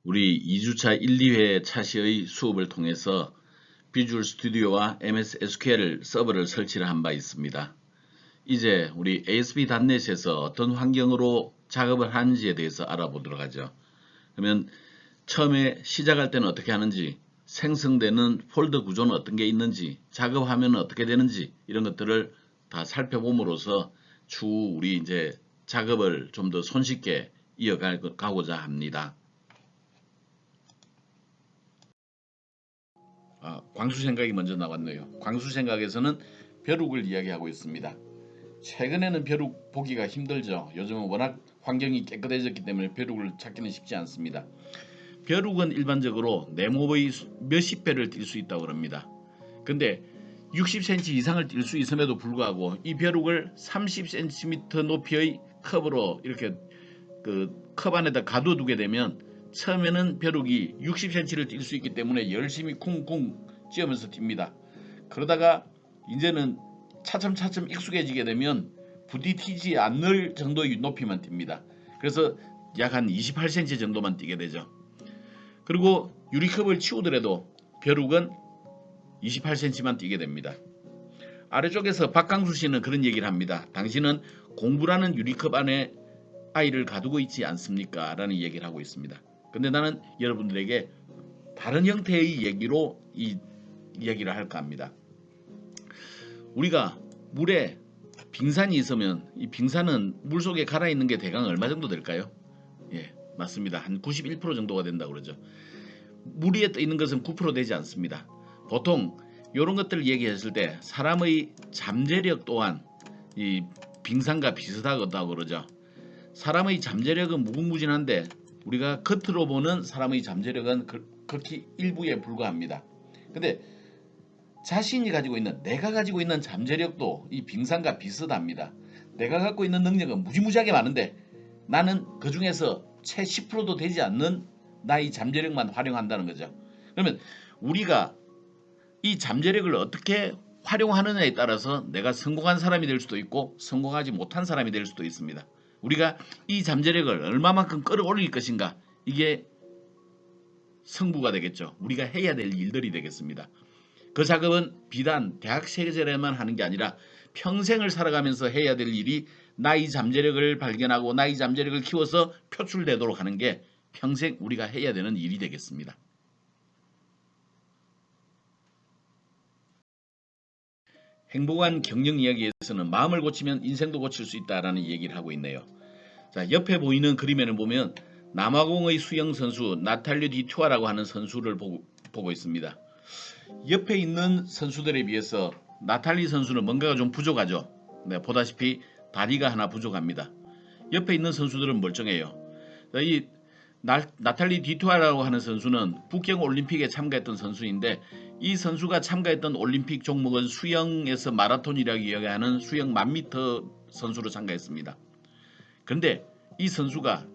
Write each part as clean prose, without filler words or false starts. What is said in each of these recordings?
우리 2주차 1, 2회 차시의 수업을 통해서 비주얼 스튜디오와 MS SQL 서버를 설치를 한 바 있습니다. 이제 우리 ASP.NET에서 어떤 환경으로 작업을 하는지에 대해서 알아보도록 하죠. 그러면 처음에 시작할 때는 어떻게 하는지, 생성되는 폴더 구조는 어떤 게 있는지, 작업 화면은 어떻게 되는지 이런 것들을 다 살펴봄으로써 추후 우리 이제 작업을 좀 더 손쉽게 이어가고자 합니다. 광수생각이 먼저 나왔네요. 광수생각에서는 벼룩을 이야기하고 있습니다. 최근에는 벼룩 보기가 힘들죠. 요즘은 워낙 환경이 깨끗해졌기 때문에 벼룩을 찾기는 쉽지 않습니다. 벼룩은 일반적으로 내 몸의 몇십 배를 뛸 수 있다고 합니다. 근데 60cm 이상을 뛸 수 있음에도 불구하고 이 벼룩을 30cm 높이의 컵으로 이렇게 그 컵 안에다 가둬두게 되면 처음에는 벼룩이 60cm를 뛸 수 있기 때문에 열심히 쿵쿵 찧으면서 뜁니다. 그러다가 이제는 차츰차츰 익숙해지게 되면 부디 튀지 않을 정도의 높이만 뜁니다. 그래서 약 한 28cm 정도만 뛰게 되죠. 그리고 유리컵을 치우더라도 벼룩은 28cm만 뛰게 됩니다. 아래쪽에서 박강수 씨는 그런 얘기를 합니다. 당신은 공부라는 유리컵 안에 아이를 가두고 있지 않습니까? 라는 얘기를 하고 있습니다. 근데 나는 여러분들에게 다른 형태의 얘기로 이 얘기를 할까 합니다. 우리가 물에 빙산이 있으면 이 빙산은 물속에 갈아 있는 게 대강 얼마 정도 될까요? 예, 맞습니다. 한 91% 정도가 된다고 그러죠. 물 위에 떠 있는 것은 9% 되지 않습니다. 보통 이런 것들을 얘기했을 때 사람의 잠재력 또한 이 빙산과 비슷하다고 그러죠. 사람의 잠재력은 무궁무진한데 우리가 겉으로 보는 사람의 잠재력은 극히 일부에 불과합니다. 근데 자신이 가지고 있는, 내가 가지고 있는 잠재력도 이 빙산과 비슷합니다. 내가 갖고 있는 능력은 무지무지하게 많은데 나는 그 중에서 채 10%도 되지 않는 나의 잠재력만 활용한다는 거죠. 그러면 우리가 이 잠재력을 어떻게 활용하느냐에 따라서 내가 성공한 사람이 될 수도 있고 성공하지 못한 사람이 될 수도 있습니다. 우리가 이 잠재력을 얼마만큼 끌어올릴 것인가, 이게 승부가 되겠죠. 우리가 해야 될 일들이 되겠습니다. 그 작업은 비단 대학 시절에만 하는 게 아니라 평생을 살아가면서 해야 될 일이 나의 잠재력을 발견하고 나의 잠재력을 키워서 표출되도록 하는 게 평생 우리가 해야 되는 일이 되겠습니다. 행복한 경영 이야기에서는 마음을 고치면 인생도 고칠 수 있다라는 얘기를 하고 있네요. 자, 옆에 보이는 그림에는 보면 남아공의 수영 선수 나탈리 디투아라고 하는 선수를 보고 있습니다. 옆에 있는 선수들에 비해서 나탈리 선수는 뭔가가 좀 부족하죠. 네, 보다시피 다리가 하나 부족합니다. 옆에 있는 선수들은 멀쩡해요. 이 나탈리 디투아라고 하는 선수는 북경 올림픽에 참가했던 선수인데 이 선수가 참가했던 올림픽 종목은 수영에서 마라톤이라고 이야기하는 수영 1000m 선수로 참가했습니다. 그런데 이 선수가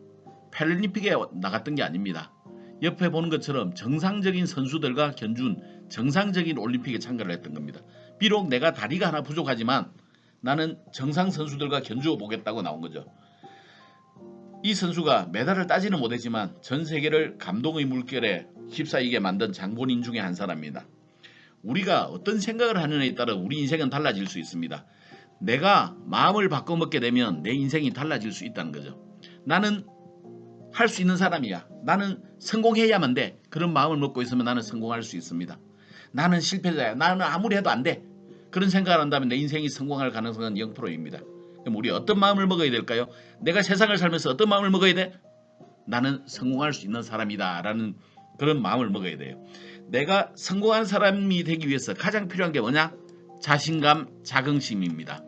패럴림픽에 나갔던 게 아닙니다. 옆에 보는 것처럼 정상적인 선수들과 견준 정상적인 올림픽에 참가를 했던 겁니다. 비록 내가 다리가 하나 부족하지만 나는 정상 선수들과 견주어 보겠다고 나온 거죠. 이 선수가 메달을 따지는 못했지만 전 세계를 감동의 물결에 휩싸이게 만든 장본인 중에 한 사람입니다. 우리가 어떤 생각을 하느냐에 따라 우리 인생은 달라질 수 있습니다. 내가 마음을 바꿔먹게 되면 내 인생이 달라질 수 있다는 거죠. 나는 할 수 있는 사람이야. 나는 성공해야만 돼. 그런 마음을 먹고 있으면 나는 성공할 수 있습니다. 나는 실패자야. 나는 아무리 해도 안 돼. 그런 생각을 한다면 내 인생이 성공할 가능성은 0%입니다. 그럼 우리 어떤 마음을 먹어야 될까요? 내가 세상을 살면서 어떤 마음을 먹어야 돼? 나는 성공할 수 있는 사람이다 라는 그런 마음을 먹어야 돼요. 내가 성공한 사람이 되기 위해서 가장 필요한 게 뭐냐? 자신감, 자긍심입니다.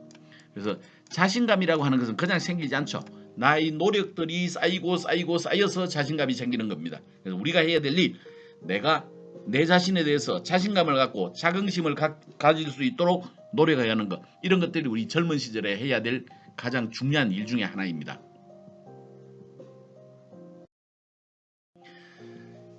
그래서 자신감이라고 하는 것은 그냥 생기지 않죠. 나의 노력들이 쌓여서 자신감이 생기는 겁니다. 그래서 우리가 해야 될 일, 내가 내 자신에 대해서 자신감을 갖고 자긍심을 가질 수 있도록 노력해야 하는 것, 이런 것들이 우리 젊은 시절에 해야 될 가장 중요한 일 중에 하나입니다.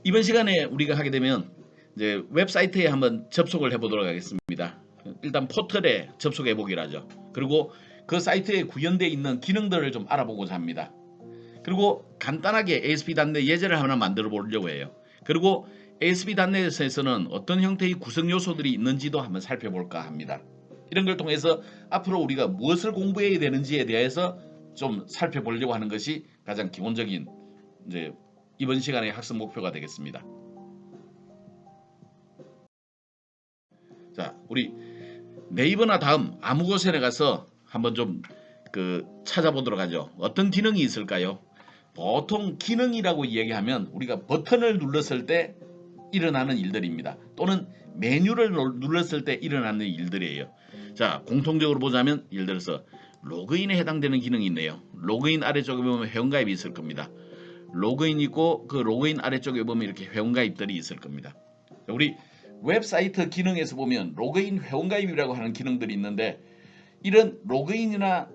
이번 시간에 우리가 하게 되면 이제 웹사이트에 한번 접속을 해보도록 하겠습니다. 일단 포털에 접속해 보기로 하죠. 그리고 그 사이트에 구현되어 있는 기능들을 좀 알아보고자 합니다. 그리고 간단하게 ASP.NET 예제를 하나 만들어 보려고 해요. 그리고 ASP.NET에서는 어떤 형태의 구성 요소들이 있는지도 한번 살펴볼까 합니다. 이런 걸 통해서 앞으로 우리가 무엇을 공부해야 되는지에 대해서 좀 살펴보려고 하는 것이 가장 기본적인 이제 이번 시간의 학습 목표가 되겠습니다. 자, 우리 네이버나 다음 아무 곳에 가서 한번 좀 찾아보도록 하죠. 어떤 기능이 있을까요? 보통 기능이라고 이야기하면 우리가 버튼을 눌렀을 때 일어나는 일들입니다. 또는 메뉴를 눌렀을 때 일어나는 일들이에요. 자, 공통적으로 보자면 예를 들어서 로그인에 해당되는 기능이 있네요. 로그인 아래쪽에 보면 회원가입이 있을 겁니다. 로그인 있고 그 로그인 아래쪽에 보면 이렇게 회원가입들이 있을 겁니다. 우리 웹사이트 기능에서 보면 로그인 회원가입이라고 하는 기능들이 있는데 이런 로그인이나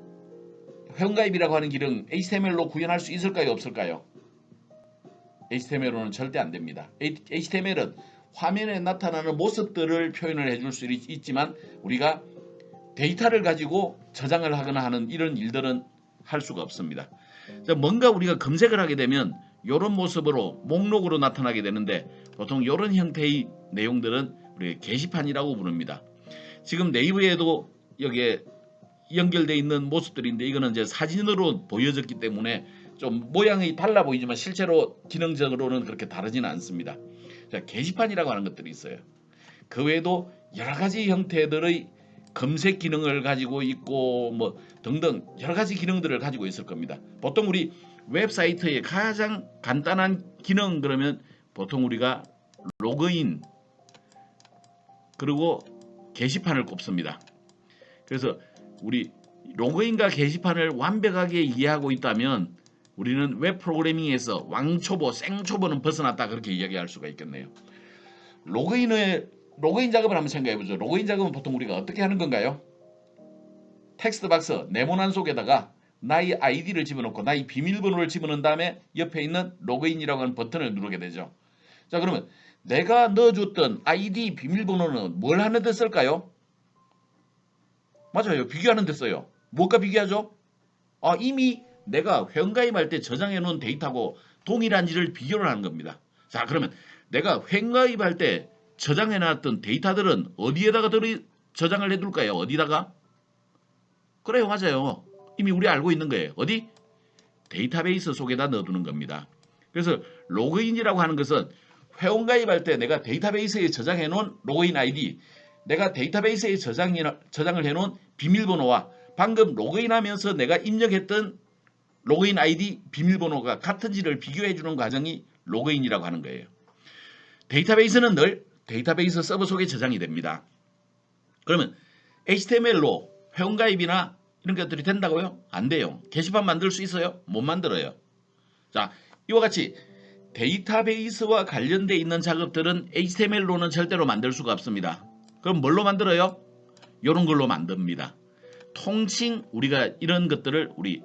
회원가입이라고 하는 기능 HTML로 구현할 수 있을까요? 없을까요? HTML로는 절대 안 됩니다. HTML은 화면에 나타나는 모습들을 표현을 해줄 수 있지만 우리가 데이터를 가지고 저장을 하거나 하는 이런 일들은 할 수가 없습니다. 뭔가 우리가 검색을 하게 되면 이런 모습으로 목록으로 나타나게 되는데 보통 이런 형태의 내용들은 우리가 게시판이라고 부릅니다. 지금 네이버에도 여기에 연결되어 있는 모습들인데 이거는 이제 사진으로 보여졌기 때문에 좀 모양이 달라 보이지만 실제로 기능적으로는 그렇게 다르지는 않습니다. 자, 게시판이라고 하는 것들이 있어요. 그 외에도 여러 가지 형태들의 검색 기능을 가지고 있고 뭐 등등 여러 가지 기능들을 가지고 있을 겁니다. 보통 우리 웹사이트의 가장 간단한 기능 그러면 보통 우리가 로그인 그리고 게시판을 꼽습니다. 그래서 우리 로그인과 게시판을 완벽하게 이해하고 있다면 우리는 웹 프로그래밍에서 왕초보, 생초보는 벗어났다 그렇게 이야기할 수가 있겠네요. 로그인 작업을 한번 생각해보죠. 로그인 작업은 보통 우리가 어떻게 하는 건가요? 텍스트 박스 네모난 속에다가 나의 아이디를 집어넣고 나의 비밀번호를 집어넣은 다음에 옆에 있는 로그인이라고 하는 버튼을 누르게 되죠. 자, 그러면 내가 넣어줬던 아이디 비밀번호는 뭘 하는 데 쓸까요? 맞아요. 비교하는 데 써요. 뭐가 비교하죠? 이미 내가 회원가입할 때 저장해 놓은 데이터하고 동일한지를 비교를 하는 겁니다. 자, 그러면 내가 회원가입할 때 저장해 놨던 데이터들은 어디에다가 저장을 해둘까요? 어디다가? 그래요, 맞아요. 이미 우리 알고 있는 거예요. 어디? 데이터베이스 속에다 넣어두는 겁니다. 그래서 로그인이라고 하는 것은 회원가입할 때 내가 데이터베이스에 저장해 놓은 로그인 아이디, 내가 데이터베이스에 저장을 해 놓은 비밀번호와 방금 로그인하면서 내가 입력했던 로그인 아이디 비밀번호가 같은지를 비교해 주는 과정이 로그인이라고 하는 거예요. 데이터베이스는 늘 데이터베이스 서버 속에 저장이 됩니다. 그러면 HTML로 회원가입이나 이런 것들이 된다고요? 안 돼요. 게시판 만들 수 있어요? 못 만들어요. 자, 이와 같이 데이터베이스와 관련되어 있는 작업들은 HTML로는 절대로 만들 수가 없습니다. 그럼 뭘로 만들어요? 이런 걸로 만듭니다. 통칭 우리가 이런 것들을 우리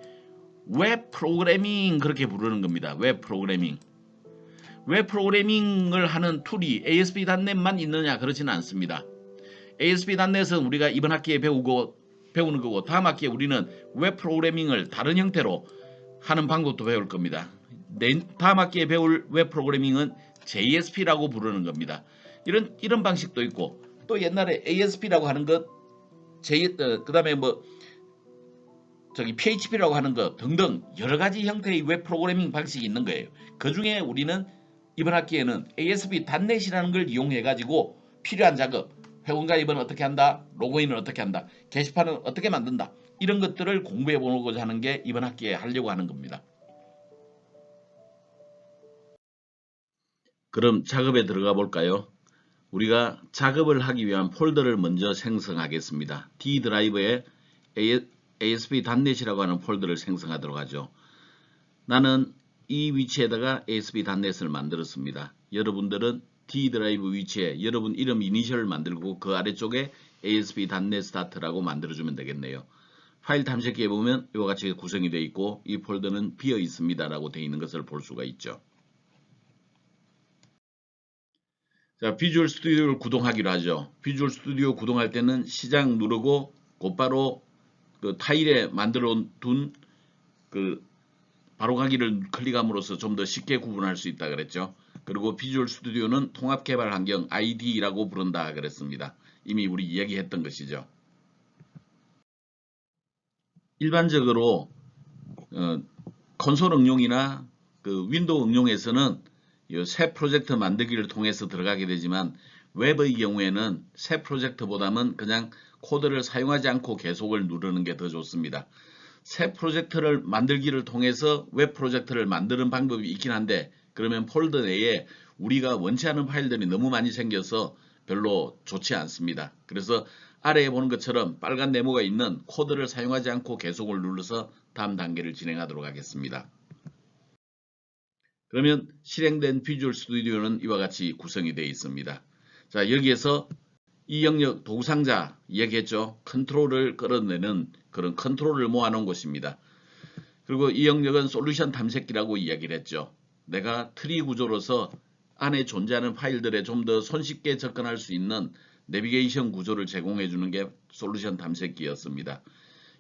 웹 프로그래밍 그렇게 부르는 겁니다. 웹 프로그래밍. 웹 프로그래밍을 하는 툴이 ASP.NET만 있느냐 그렇지는 않습니다. ASP.NET은 우리가 이번 학기에 배우는 거고 다음 학기에 우리는 웹 프로그래밍을 다른 형태로 하는 방법도 배울 겁니다. 다음 학기에 배울 웹 프로그래밍은 JSP라고 부르는 겁니다. 이런 방식도 있고 또 옛날에 ASP라고 하는 것, 그다음에 PHP라고 하는 것 등등 여러 가지 형태의 웹 프로그래밍 방식이 있는 거예요. 그 중에 우리는 이번 학기에는 ASP.NET이라는 걸 이용해 가지고 필요한 작업, 회원가입은 어떻게 한다, 로그인은 어떻게 한다, 게시판은 어떻게 만든다 이런 것들을 공부해 보고자 하는 게 이번 학기에 하려고 하는 겁니다. 그럼 작업에 들어가 볼까요? 우리가 작업을 하기 위한 폴더를 먼저 생성하겠습니다. D 드라이브에 ASP.NET이라고 하는 폴더를 생성하도록 하죠. 나는 이 위치에다가 ASP.NET을 만들었습니다. 여러분들은 D 드라이브 위치에 여러분 이름 이니셜을 만들고 그 아래쪽에 ASP.NET Start라고 만들어주면 되겠네요. 파일 탐색기에 보면 이와 같이 구성이 되어 있고 이 폴더는 비어 있습니다 라고 되어 있는 것을 볼 수가 있죠. 자, 비주얼 스튜디오를 구동하기로 하죠. 비주얼 스튜디오 구동할 때는 시작 누르고 곧바로 그 타일에 만들어 둔 그 바로가기를 클릭함으로써 좀 더 쉽게 구분할 수 있다 그랬죠. 그리고 비주얼 스튜디오는 통합개발 환경 ID라고 부른다 그랬습니다. 이미 우리 이야기했던 것이죠. 일반적으로 콘솔 응용이나 그 윈도우 응용에서는 이 새 프로젝트 만들기를 통해서 들어가게 되지만 웹의 경우에는 새 프로젝트보다는 그냥 코드를 사용하지 않고 계속을 누르는 게 더 좋습니다. 새 프로젝트를 만들기를 통해서 웹 프로젝트를 만드는 방법이 있긴 한데 그러면 폴더 내에 우리가 원치 않은 파일들이 너무 많이 생겨서 별로 좋지 않습니다. 그래서 아래에 보는 것처럼 빨간 네모가 있는 코드를 사용하지 않고 계속을 눌러서 다음 단계를 진행하도록 하겠습니다. 그러면 실행된 비주얼 스튜디오는 이와 같이 구성이 되어 있습니다. 자, 여기에서 이 영역 도구상자 얘기했죠. 컨트롤을 끌어내는 그런 컨트롤을 모아놓은 곳입니다. 그리고 이 영역은 솔루션 탐색기라고 이야기를 했죠. 내가 트리 구조로서 안에 존재하는 파일들에 좀 더 손쉽게 접근할 수 있는 내비게이션 구조를 제공해 주는 게 솔루션 탐색기였습니다.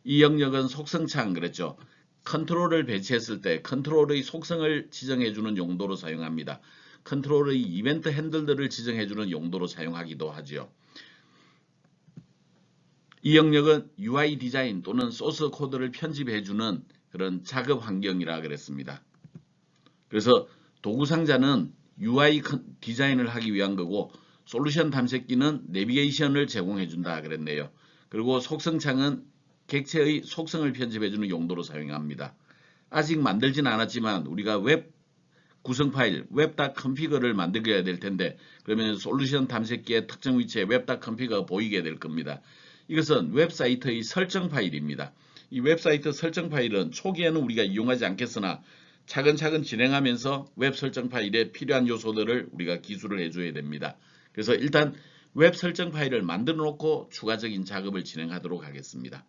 이 영역은 속성창 그랬죠. 컨트롤을 배치했을 때 컨트롤의 속성을 지정해 주는 용도로 사용합니다. 컨트롤의 이벤트 핸들들을 지정해 주는 용도로 사용하기도 하지요. 이 영역은 UI 디자인 또는 소스 코드를 편집해 주는 그런 작업 환경이라 그랬습니다. 그래서 도구 상자는 UI 디자인을 하기 위한 거고 솔루션 탐색기는 내비게이션을 제공해 준다 그랬네요. 그리고 속성창은 객체의 속성을 편집해 주는 용도로 사용합니다. 아직 만들진 않았지만 우리가 웹 구성 파일 web.config를 만들어야 될 텐데 그러면 솔루션 탐색기의 특정 위치에 web.config가 보이게 될 겁니다. 이것은 웹사이트의 설정 파일입니다. 이 웹사이트 설정 파일은 초기에는 우리가 이용하지 않겠으나 차근차근 진행하면서 웹 설정 파일에 필요한 요소들을 우리가 기술을 해줘야 됩니다. 그래서 일단 웹 설정 파일을 만들어 놓고 추가적인 작업을 진행하도록 하겠습니다.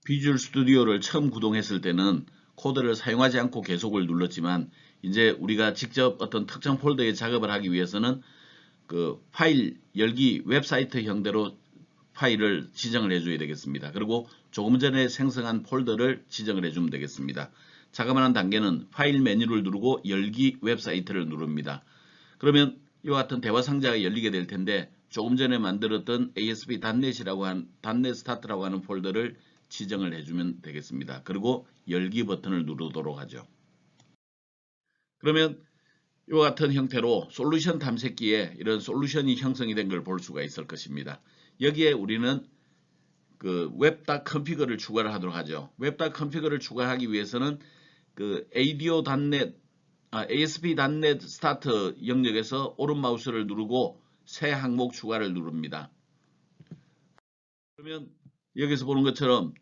비주얼 스튜디오를 처음 구동했을 때는 코드를 사용하지 않고 계속을 눌렀지만 이제 우리가 직접 어떤 특정 폴더에 작업을 하기 위해서는 그 파일 열기 웹사이트 형태로 파일을 지정을 해줘야 되겠습니다. 그리고 조금 전에 생성한 폴더를 지정을 해주면 되겠습니다. 작업하는 단계는 파일 메뉴를 누르고 열기 웹사이트를 누릅니다. 그러면 이와 같은 대화 상자가 열리게 될 텐데 조금 전에 만들었던 ASP.NET이라고 한 .NET 스타트라고 하는 폴더를 지정을 해주면 되겠습니다. 그리고 열기 버튼을 누르도록 하죠. 그러면 이와 같은 형태로 솔루션 탐색기에 이런 솔루션이 형성이 된 걸 볼 수가 있을 것입니다. 여기에 우리는 그 web.config를 추가를 하도록 하죠. web.config를 추가하기 위해서는 그 ASP.NET 스타트 영역에서 오른 마우스를 누르고 새 항목 추가를 누릅니다. 그러면 여기서 보는 것처럼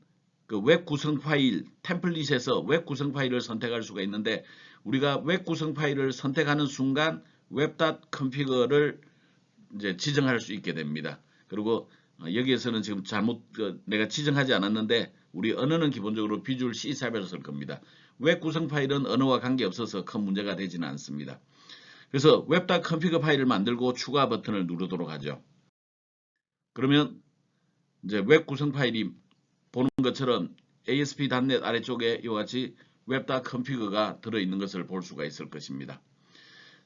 그 웹 구성 파일 템플릿에서 웹 구성 파일을 선택할 수가 있는데 우리가 웹 구성 파일을 선택하는 순간 web.config를 이제 지정할 수 있게 됩니다. 그리고 여기에서는 지금 잘못 내가 지정하지 않았는데 우리 언어는 기본적으로 비주얼 C#을 쓸 겁니다. 웹 구성 파일은 언어와 관계없어서 큰 문제가 되지는 않습니다. 그래서 web.config 파일을 만들고 추가 버튼을 누르도록 하죠. 그러면 이제 웹 구성 파일이 보는 것처럼 ASP.NET 아래쪽에 이와 같이 web.config가 들어있는 것을 볼 수가 있을 것입니다.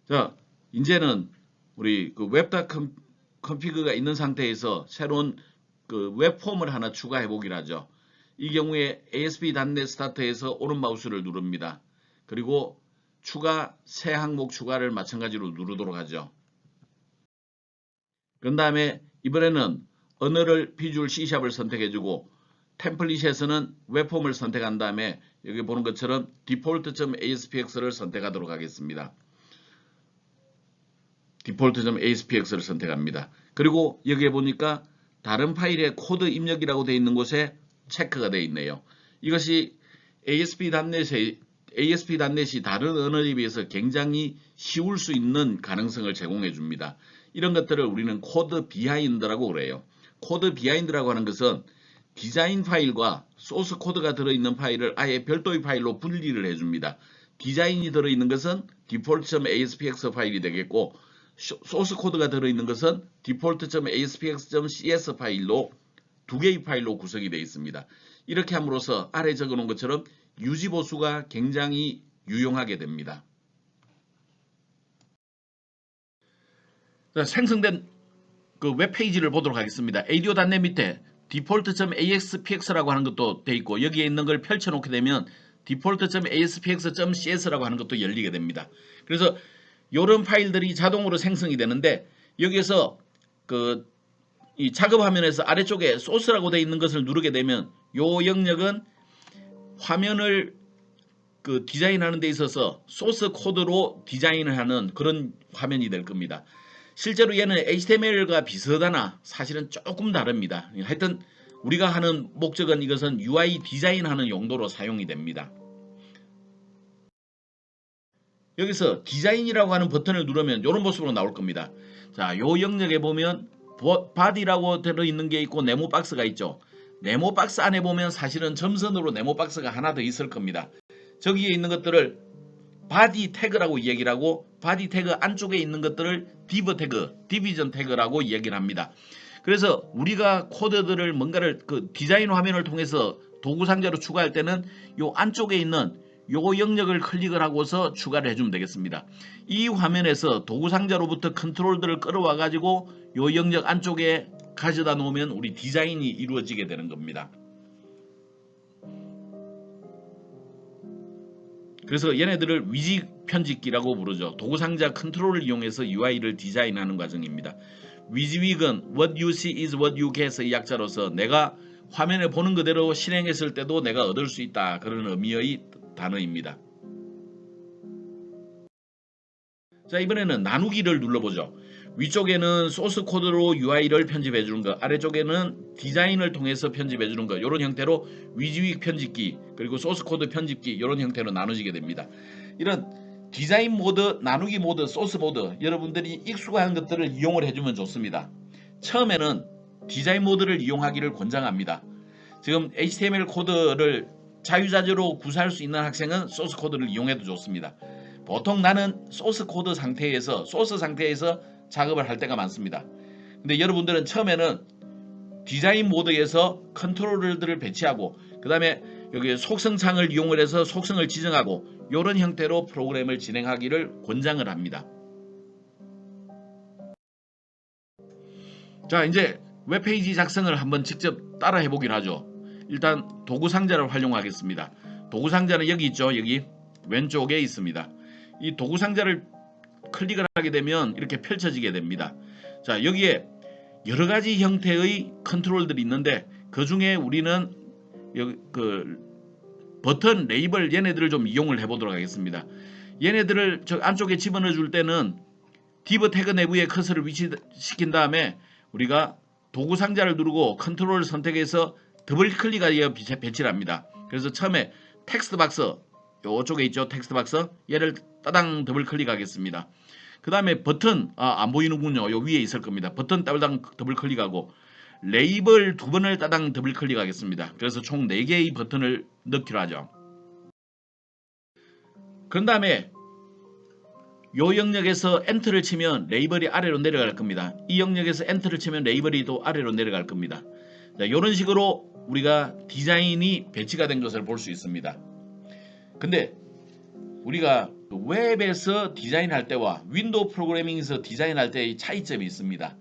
자, 이제는 우리 그 web.config가 있는 상태에서 새로운 그 웹폼을 하나 추가해 보기로 하죠. 이 경우에 ASP.NET 스타트에서 오른 마우스를 누릅니다. 그리고 추가 새 항목 추가를 마찬가지로 누르도록 하죠. 그 다음에 이번에는 언어를 비주얼 C샵을 선택해주고 템플릿에서는 웹폼을 선택한 다음에 여기 보는 것처럼 default.aspx를 선택하도록 하겠습니다. default.aspx를 선택합니다. 그리고 여기에 보니까 다른 파일의 코드 입력이라고 되어 있는 곳에 체크가 되어 있네요. 이것이 ASP.NET이 다른 언어에 비해서 굉장히 쉬울 수 있는 가능성을 제공해 줍니다. 이런 것들을 우리는 코드 비하인드라고 그래요. 코드 비하인드라고 하는 것은 디자인 파일과 소스 코드가 들어있는 파일을 아예 별도의 파일로 분리를 해줍니다. 디자인이 들어있는 것은 default.aspx 파일이 되겠고 소스 코드가 들어있는 것은 default.aspx.cs 파일로 두 개의 파일로 구성이 되어 있습니다. 이렇게 함으로써 아래 적어놓은 것처럼 유지보수가 굉장히 유용하게 됩니다. 자, 생성된 그 웹페이지를 보도록 하겠습니다. ADO.net 밑에 default.aspx라고 하는 것도 돼 있고 여기에 있는 걸 펼쳐놓게 되면 default.aspx.cs라고 하는 것도 열리게 됩니다. 그래서 이런 파일들이 자동으로 생성이 되는데 여기에서 이 작업 화면에서 아래쪽에 소스라고 되어 있는 것을 누르게 되면 이 영역은 화면을 디자인하는 데 있어서 소스 코드로 디자인을 하는 그런 화면이 될 겁니다. 실제로 얘는 HTML과 비슷하나 사실은 조금 다릅니다. 하여튼 우리가 하는 목적은 이것은 UI 디자인하는 용도로 사용이 됩니다. 여기서 디자인이라고 하는 버튼을 누르면 이런 모습으로 나올 겁니다. 자, 요 영역에 보면 body라고 들어있는 게 있고 네모 박스가 있죠. 네모 박스 안에 보면 사실은 점선으로 네모 박스가 하나 더 있을 겁니다. 저기에 있는 것들을 body 태그라고 이야기를 하고 body 태그 안쪽에 있는 것들을 div 태그, 디비전 태그라고 이야기를 합니다. 그래서 우리가 코드들을 뭔가를 디자인 화면을 통해서 도구 상자로 추가할 때는 요 안쪽에 있는 요 영역을 클릭을 하고서 추가를 해주면 되겠습니다. 이 화면에서 도구 상자로부터 컨트롤들을 끌어와 가지고 요 영역 안쪽에 가져다 놓으면 우리 디자인이 이루어지게 되는 겁니다. 그래서 얘네들을 위지 편집기라고 부르죠. 도구 상자 컨트롤을 이용해서 UI를 디자인하는 과정입니다. 위지윅은 what you see is what you get의 약자로서 내가 화면에 보는 그대로 실행했을 때도 내가 얻을 수 있다. 그런 의미의 단어입니다. 자, 이번에는 나누기를 눌러보죠. 위쪽에는 소스 코드로 UI를 편집해 주는 것, 아래쪽에는 디자인을 통해서 편집해 주는 것, 이런 형태로 위지윅 편집기 그리고 소스 코드 편집기 이런 형태로 나눠지게 됩니다. 이런 디자인 모드, 나누기 모드, 소스 모드 여러분들이 익숙한 것들을 이용을 해주면 좋습니다. 처음에는 디자인 모드를 이용하기를 권장합니다. 지금 HTML 코드를 자유자재로 구사할 수 있는 학생은 소스 코드를 이용해도 좋습니다. 보통 나는 소스 상태에서 작업을 할 때가 많습니다. 근데 여러분들은 처음에는 디자인 모드에서 컨트롤러들을 배치하고 그 다음에 여기 속성창을 이용을 해서 속성을 지정하고 이런 형태로 프로그램을 진행하기를 권장을 합니다. 자, 이제 웹페이지 작성을 한번 직접 따라 해보긴 하죠. 일단 도구 상자를 활용하겠습니다. 도구 상자는 여기 있죠. 여기 왼쪽에 있습니다. 이 도구 상자를 클릭을 하게 되면 이렇게 펼쳐지게 됩니다. 자, 여기에 여러 가지 형태의 컨트롤들이 있는데 그 중에 우리는 여기 버튼, 레이블 얘네들을 좀 이용을 해보도록 하겠습니다. 얘네들을 저 안쪽에 집어넣어 줄 때는 div 태그 내부에 커서를 위치시킨 다음에 우리가 도구 상자를 누르고 컨트롤을 선택해서 더블 클릭하여 배치를 합니다. 그래서 처음에 텍스트 박스 요쪽에 있죠. 텍스트 박스 얘를 따당 더블 클릭하겠습니다. 그 다음에 버튼 안 보이는군요. 요 위에 있을 겁니다. 버튼 따당 더블 클릭하고 레이블 2번을 따당 더블 클릭하겠습니다. 그래서 총 4개의 버튼을 넣기로 하죠. 그런 다음에 요 영역에서 엔터를 치면 레이블이 아래로 내려갈 겁니다. 이 영역에서 엔터를 치면 레이블이 또 아래로 내려갈 겁니다. 자, 이런 식으로 우리가 디자인이 배치가 된 것을 볼 수 있습니다. 근데 우리가 웹에서 디자인할 때와 윈도우 프로그래밍에서 디자인할 때의 차이점이 있습니다.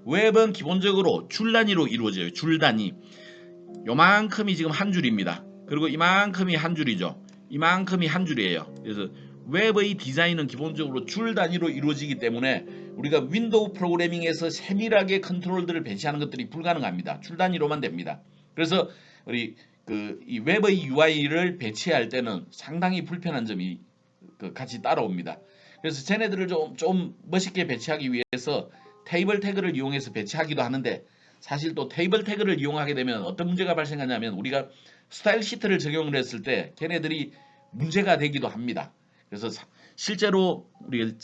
웹은 기본적으로 줄 단위로 이루어져요. 줄 단위. 요만큼이 지금 한 줄입니다. 그리고 이만큼이 한 줄이죠. 이만큼이 한 줄이에요. 그래서 웹의 디자인은 기본적으로 줄 단위로 이루어지기 때문에 우리가 윈도우 프로그래밍에서 세밀하게 컨트롤들을 배치하는 것들이 불가능합니다. 줄 단위로만 됩니다. 그래서 우리 이 웹의 UI를 배치할 때는 상당히 불편한 점이 같이 따라옵니다. 그래서 쟤네들을 좀 멋있게 배치하기 위해서 테이블 태그를 이용해서 배치하기도 하는데 사실 또 테이블 태그를 이용하게 되면 어떤 문제가 발생하냐면 우리가 스타일 시트를 적용을 했을 때 걔네들이 문제가 되기도 합니다. 그래서 실제로 우리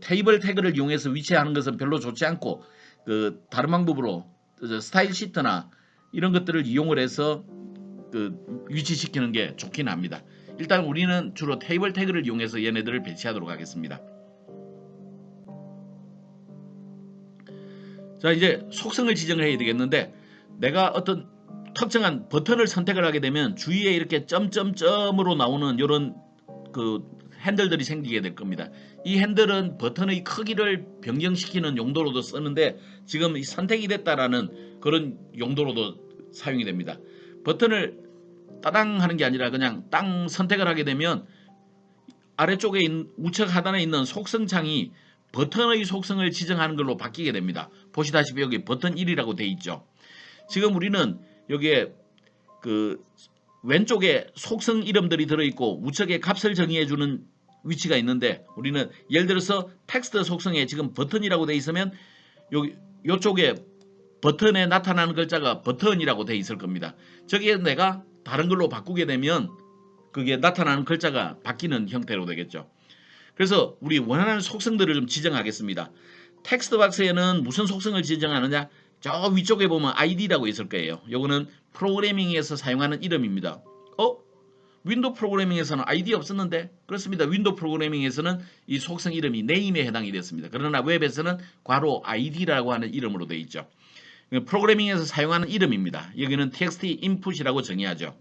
테이블 태그를 이용해서 위치하는 것은 별로 좋지 않고 다른 방법으로 스타일 시트나 이런 것들을 이용을 해서 위치시키는 게 좋긴 합니다. 일단 우리는 주로 테이블 태그를 이용해서 얘네들을 배치하도록 하겠습니다. 자, 이제 속성을 지정을 해야 되겠는데 내가 어떤 특정한 버튼을 선택을 하게 되면 주위에 이렇게 점점점으로 나오는 이런 그 핸들들이 생기게 될 겁니다. 이 핸들은 버튼의 크기를 변경시키는 용도로도 쓰는데 지금 선택이 됐다라는 그런 용도로도 사용이 됩니다. 버튼을 따당 하는 게 아니라 그냥 땅 선택을 하게 되면 아래쪽에 우측 하단에 있는 속성창이 버튼의 속성을 지정하는 걸로 바뀌게 됩니다. 보시다시피 여기 버튼 1이라고 되어 있죠. 지금 우리는 여기에 그 왼쪽에 속성 이름들이 들어있고 우측에 값을 정의해주는 위치가 있는데 우리는 예를 들어서 텍스트 속성에 지금 버튼이라고 되어 있으면 요쪽에 버튼에 나타나는 글자가 버튼이라고 되어 있을 겁니다. 저기에 내가 다른 걸로 바꾸게 되면 그게 나타나는 글자가 바뀌는 형태로 되겠죠. 그래서 우리 원하는 속성들을 좀 지정하겠습니다. 텍스트 박스에는 무슨 속성을 지정하느냐? 저 위쪽에 보면 id라고 있을 거예요. 요거는 프로그래밍에서 사용하는 이름입니다. 윈도우 프로그래밍에서는 id 없었는데? 그렇습니다. 윈도우 프로그래밍에서는 이 속성 이름이 name에 해당이 됐습니다. 그러나 웹에서는 괄호 id라고 하는 이름으로 되어 있죠. 프로그래밍에서 사용하는 이름입니다. 여기는 txt input이라고 정의하죠.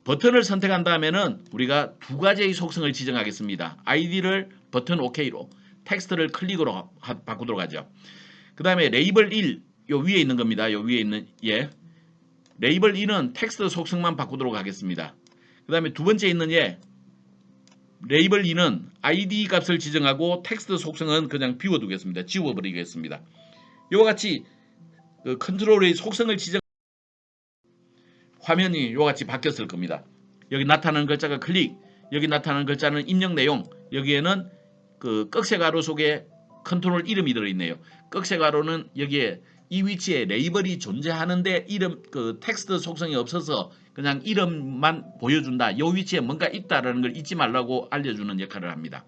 버튼을 선택한 다음에는 우리가 두 가지의 속성을 지정하겠습니다. id를 버튼 OK로, 텍스트를 클릭으로 바꾸도록 하죠. 그 다음에 레이블 1, 요 위에 있는 겁니다. 요 위에 있는 레이블 2는 텍스트 속성만 바꾸도록 하겠습니다. 그 다음에 두 번째 있는 레이블 2는 id 값을 지정하고 텍스트 속성은 그냥 비워두겠습니다. 지워버리겠습니다. 이와 같이 그 컨트롤의 속성을 지정 화면이 이와 같이 바뀌었을 겁니다. 여기 나타나는 글자가 클릭, 여기 나타나는 글자는 입력 내용, 여기에는 그 꺽쇠 가로 속에 컨트롤 이름이 들어있네요. 꺽쇠 가로는 여기에 이 위치에 레이블이 존재하는데 이름 그 텍스트 속성이 없어서 그냥 이름만 보여준다. 이 위치에 뭔가 있다라는 걸 잊지 말라고 알려주는 역할을 합니다.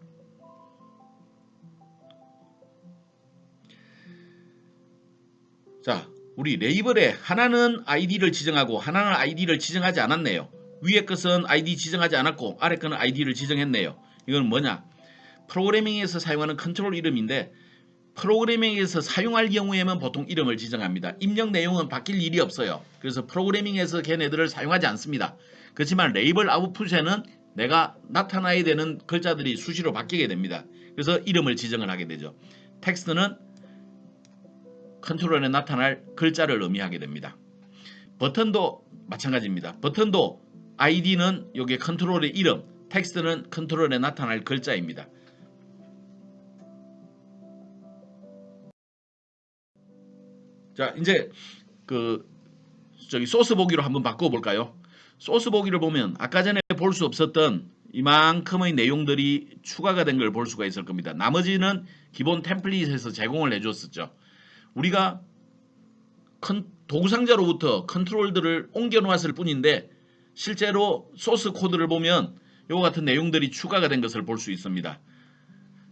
자, 우리 레이블에 하나는 id를 지정하고 하나는 id를 지정하지 않았네요. 위에 것은 id 지정하지 않았고 아래 거는 id를 지정했네요. 이건 뭐냐? 프로그래밍에서 사용하는 컨트롤 이름인데 프로그래밍에서 사용할 경우에만 보통 이름을 지정합니다. 입력 내용은 바뀔 일이 없어요. 그래서 프로그래밍에서 걔네들을 사용하지 않습니다. 그렇지만 레이블 아웃풋에는 내가 나타나야 되는 글자들이 수시로 바뀌게 됩니다. 그래서 이름을 지정을 하게 되죠. 텍스트는 컨트롤에 나타날 글자를 의미하게 됩니다. 버튼도 마찬가지입니다. 버튼도 id는 여기 컨트롤의 이름, 텍스트는 컨트롤에 나타날 글자입니다. 자, 이제 저기 소스 보기로 한번 바꿔 볼까요? 소스 보기를 보면 아까 전에 볼 수 없었던 이만큼의 내용들이 추가가 된 걸 볼 수가 있을 겁니다. 나머지는 기본 템플릿에서 제공을 해줬었죠. 우리가 도구상자로부터 컨트롤들을 옮겨 놓았을 뿐인데 실제로 소스 코드를 보면 이와 같은 내용들이 추가가 된 것을 볼 수 있습니다.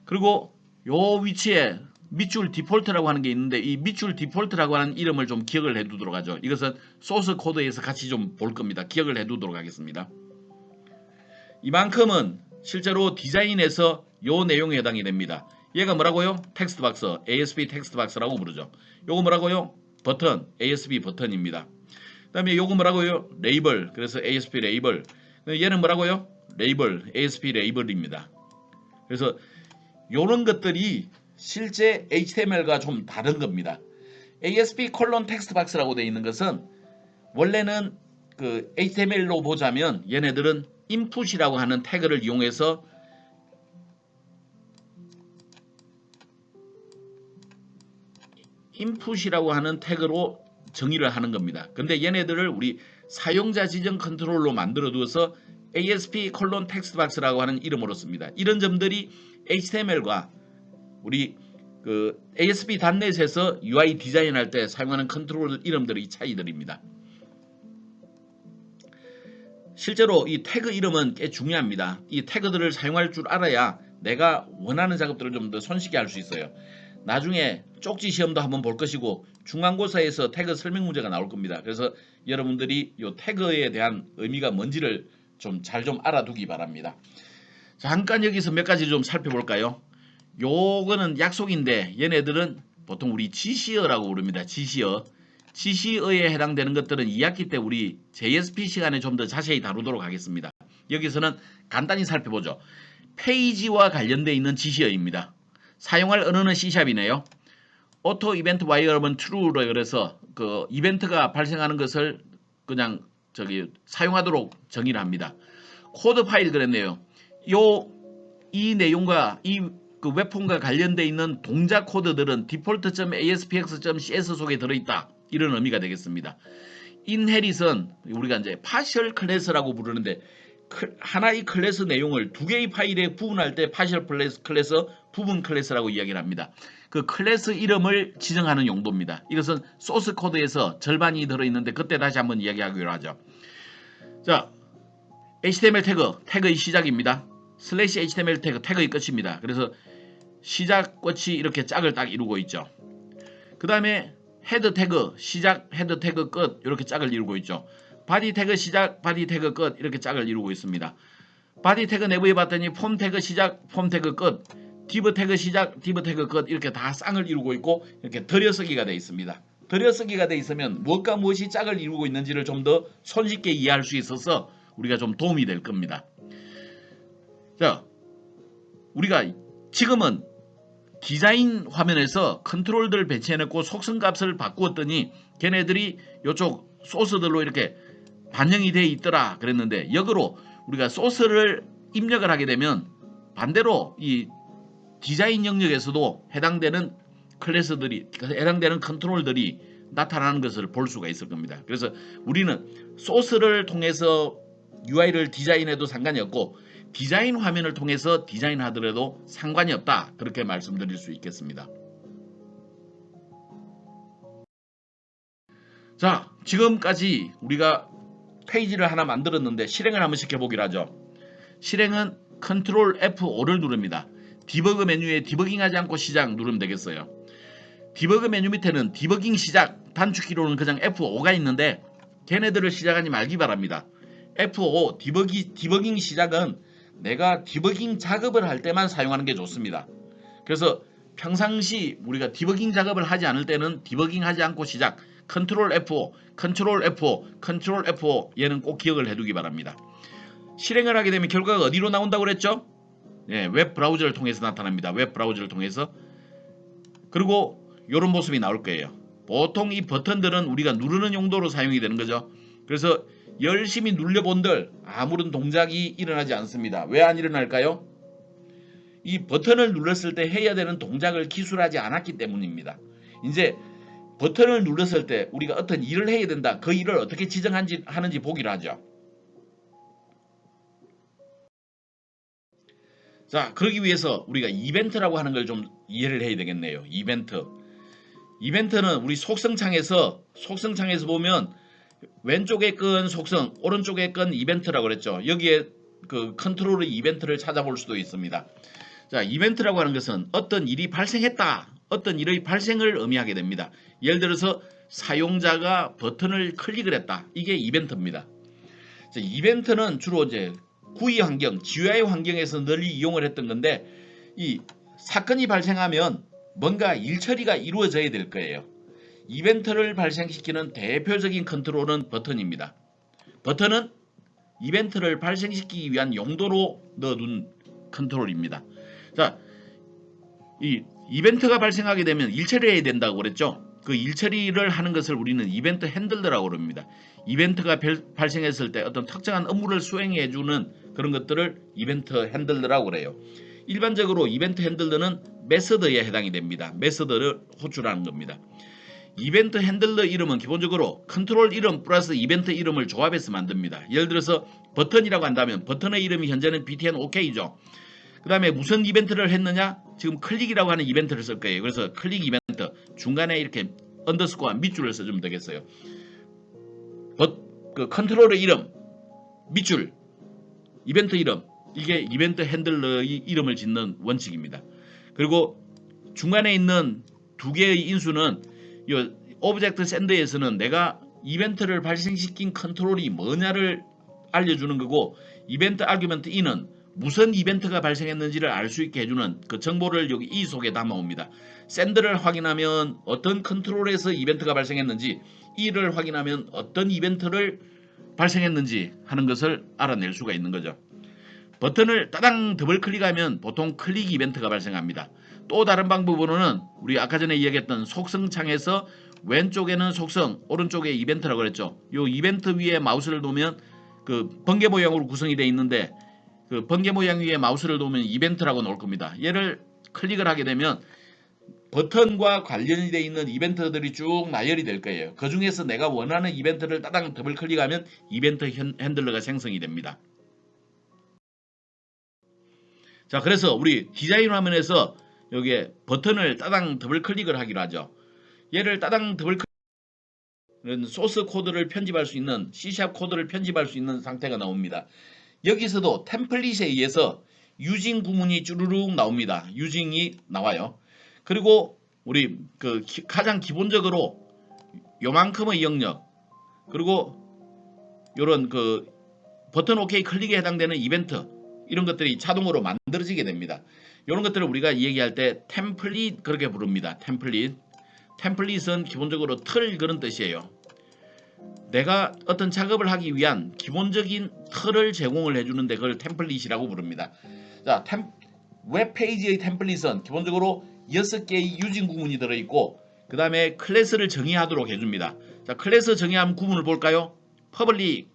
그리고 이 위치에 밑줄 디폴트라고 하는 게 있는데 이 밑줄 디폴트라고 하는 이름을 좀 기억을 해두도록 하죠. 이것은 소스 코드에서 같이 좀 볼 겁니다. 기억을 해두도록 하겠습니다. 이만큼은 실제로 디자인에서 이 내용에 해당이 됩니다. 얘가 뭐라고요? 텍스트 박스, ASP 텍스트 박스라고 부르죠. 요거 뭐라고요? 버튼, ASP 버튼입니다. 그 다음에 요거 뭐라고요? 레이블, 그래서 ASP 레이블. 얘는 뭐라고요? 레이블, ASP 레이블입니다. 그래서 요런 것들이 실제 HTML과 좀 다른 겁니다. ASP 콜론 텍스트 박스라고 되어 있는 것은 원래는 그 HTML로 보자면 얘네들은 input이라고 하는 태그를 이용해서 input이라고 하는 태그로 정의를 하는 겁니다. 근데 얘네들을 우리 사용자 지정 컨트롤로 만들어 두어서 ASP 콜론 텍스트 박스라고 하는 이름으로 씁니다. 이런 점들이 HTML과 우리 그 ASP.NET에서 UI 디자인할 때 사용하는 컨트롤 이름들의 차이들입니다. 실제로 이 태그 이름은 꽤 중요합니다. 이 태그들을 사용할 줄 알아야 내가 원하는 작업들을 좀 더 손쉽게 할 수 있어요. 나중에 쪽지 시험도 한번 볼 것이고 중간고사에서 태그 설명 문제가 나올 겁니다. 그래서 여러분들이 이 태그에 대한 의미가 뭔지를 좀 잘 좀 알아두기 바랍니다. 잠깐 여기서 몇 가지 좀 살펴볼까요? 요거는 약속인데 얘네들은 보통 우리 지시어라고 부릅니다. 지시어. GC어에 해당되는 것들은 2학기 때 우리 JSP 시간에 좀 더 자세히 다루도록 하겠습니다. 여기서는 간단히 살펴보죠. 페이지와 관련되어 있는 GC어입니다. 사용할 언어는 C샵이네요. auto event wire은 true로 그래서 그 이벤트가 발생하는 것을 그냥 사용하도록 정의를 합니다. 코드 파일 그랬네요. 이 내용과 이 그 웹폼과 관련되어 있는 동작 코드들은 default.aspx.cs 속에 들어있다. 이런 의미가 되겠습니다. inherit은 우리가 이제 partial class라고 부르는데 하나의 클래스 내용을 두 개의 파일에 구분할 때 partial 클래스, 부분 클래스라고 이야기를 합니다. 그 클래스 이름을 지정하는 용도입니다. 이것은 소스 코드에서 절반이 들어있는데 그때 다시 한번 이야기하기로 하죠. 자, HTML 태그의 시작입니다. 슬래시 HTML 태그의 끝입니다. 그래서 시작 끝이 이렇게 짝을 딱 이루고 있죠. 그 다음에 헤드 태그 시작, 헤드 태그 끝 이렇게 짝을 이루고 있죠. 바디 태그 시작, 바디 태그 끝 이렇게 짝을 이루고 있습니다. 바디 태그 내부에 봤더니 폼 태그 시작, 폼 태그 끝, 디브 태그 시작, 디브 태그 끝 이렇게 다 쌍을 이루고 있고 이렇게 들여쓰기가 되어 있습니다. 들여쓰기가 되어 있으면 무엇과 무엇이 짝을 이루고 있는지를 좀 더 손쉽게 이해할 수 있어서 우리가 좀 도움이 될 겁니다. 자, 우리가 지금은 디자인 화면에서 컨트롤들 배치해놓고 속성값을 바꾸었더니 걔네들이 이쪽 소스들로 이렇게 반영이 되어 있더라 그랬는데 역으로 우리가 소스를 입력을 하게 되면 반대로 이 디자인 영역에서도 해당되는 클래스들이 해당되는 컨트롤들이 나타나는 것을 볼 수가 있을 겁니다. 그래서 우리는 소스를 통해서 UI를 디자인해도 상관이 없고 디자인 화면을 통해서 디자인하더라도 상관이 없다. 그렇게 말씀드릴 수 있겠습니다. 자, 지금까지 우리가 페이지를 하나 만들었는데 실행을 한번 시켜보기로 하죠. 실행은 컨트롤 F5를 누릅니다. 디버그 메뉴에 디버깅하지 않고 시작 누르면 되겠어요. 디버그 메뉴 밑에는 디버깅 시작 단축키로는 그냥 F5가 있는데 걔네들을 시작하지 말기 바랍니다. F5 디버깅 시작은 내가 디버깅 작업을 할 때만 사용하는 게 좋습니다. 그래서 평상시 우리가 디버깅 작업을 하지 않을 때는 디버깅 하지 않고 시작 컨트롤 F5, 컨트롤 F5, 컨트롤 F5 얘는 꼭 기억을 해두기 바랍니다. 실행을 하게 되면 결과가 어디로 나온다고 그랬죠? 예, 웹 브라우저를 통해서 나타납니다. 웹 브라우저를 통해서. 그리고 이런 모습이 나올 거예요. 보통 이 버튼들은 우리가 누르는 용도로 사용이 되는 거죠. 그래서 열심히 눌려본들 아무런 동작이 일어나지 않습니다. 왜 안 일어날까요? 이 버튼을 눌렀을 때 해야 되는 동작을 기술하지 않았기 때문입니다. 이제 버튼을 눌렀을 때 우리가 어떤 일을 해야 된다. 그 일을 어떻게 지정하는지 보기로 하죠. 자, 그러기 위해서 우리가 이벤트라고 하는 걸 좀 이해를 해야 되겠네요. 이벤트는 우리 속성창에서 보면 왼쪽에 끈 속성, 오른쪽에 끈 이벤트라고 그랬죠. 여기에 그 컨트롤의 이벤트를 찾아볼 수도 있습니다. 자, 이벤트라고 하는 것은 어떤 일이 발생했다. 어떤 일의 발생을 의미하게 됩니다. 예를 들어서 사용자가 버튼을 클릭을 했다. 이게 이벤트입니다. 자, 이벤트는 주로 이제 GUI 환경, GUI 환경에서 널리 이용을 했던 건데 이 사건이 발생하면 뭔가 일 처리가 이루어져야 될 거예요. 이벤트를 발생시키는 대표적인 컨트롤은 버튼입니다. 버튼은 이벤트를 발생시키기 위한 용도로 넣어둔 컨트롤입니다. 자, 이 이벤트가 발생하게 되면 일 처리해야 된다고 그랬죠. 그 일 처리를 하는 것을 우리는 이벤트 핸들러라고 그럽니다. 이벤트가 발생했을 때 어떤 특정한 업무를 수행해 주는 그런 것들을 이벤트 핸들러라고 그래요. 일반적으로 이벤트 핸들러는 메서드에 해당이 됩니다. 메서드를 호출하는 겁니다. 이벤트 핸들러 이름은 기본적으로 컨트롤 이름 플러스 이벤트 이름을 조합해서 만듭니다. 예를 들어서 버튼이라고 한다면 버튼의 이름이 현재는 btn ok죠. 그 다음에 무슨 이벤트를 했느냐? 지금 클릭이라고 하는 이벤트를 쓸 거예요. 그래서 클릭 이벤트 중간에 이렇게 언더스코어 밑줄을 써주면 되겠어요. 그 컨트롤의 이름 밑줄 이벤트 이름 이게 이벤트 핸들러의 이름을 짓는 원칙입니다. 그리고 중간에 있는 두 개의 인수는 이 오브젝트 샌드에서는 내가 이벤트를 발생시킨 컨트롤이 뭐냐를 알려주는 거고 이벤트 아규먼트 in은 무슨 이벤트가 발생했는지를 알 수 있게 해주는 그 정보를 여기 이 속에 담아옵니다. 샌드를 확인하면 어떤 컨트롤에서 이벤트가 발생했는지, 이를 확인하면 어떤 이벤트를 발생했는지 하는 것을 알아낼 수가 있는 거죠. 버튼을 따당 더블 클릭하면 보통 클릭 이벤트가 발생합니다. 또 다른 방법으로는 우리 아까 전에 이야기했던 속성 창에서 왼쪽에는 속성, 오른쪽에 이벤트라고 그랬죠. 이 이벤트 위에 마우스를 놓으면 그 번개 모양으로 구성이 되어 있는데, 그 번개 모양 위에 마우스를 놓으면 이벤트라고 나올 겁니다. 얘를 클릭을 하게 되면 버튼과 관련이 되어 있는 이벤트들이 쭉 나열이 될 거예요. 그 중에서 내가 원하는 이벤트를 따당 더블 클릭하면 이벤트 핸들러가 생성이 됩니다. 자, 그래서 우리 디자인 화면에서 여기에 버튼을 따당 더블 클릭을 하기로 하죠. 얘를 따당 더블 클릭, 소스 코드를 편집할 수 있는 C# 코드를 편집할 수 있는 상태가 나옵니다. 여기서도 템플릿에 의해서 유징 구문이 쭈루룩 나옵니다. 유징이 나와요. 그리고 우리 그 가장 기본적으로 요만큼의 영역, 그리고 요런 그 버튼 OK 클릭에 해당되는 이벤트, 이런 것들이 자동으로 만들어지게 됩니다. 이런 것들을 우리가 얘기할 때 템플릿 그렇게 부릅니다. 템플릿. 템플릿은 기본적으로 틀 그런 뜻이에요. 내가 어떤 작업을 하기 위한 기본적인 틀을 제공을 해주는데 그걸 템플릿이라고 부릅니다. 자, 웹페이지의 템플릿은 기본적으로 6개의 유진 구문이 들어있고, 그 다음에 클래스를 정의하도록 해줍니다. 자, 클래스 정의하면 구문을 볼까요? 퍼블릭,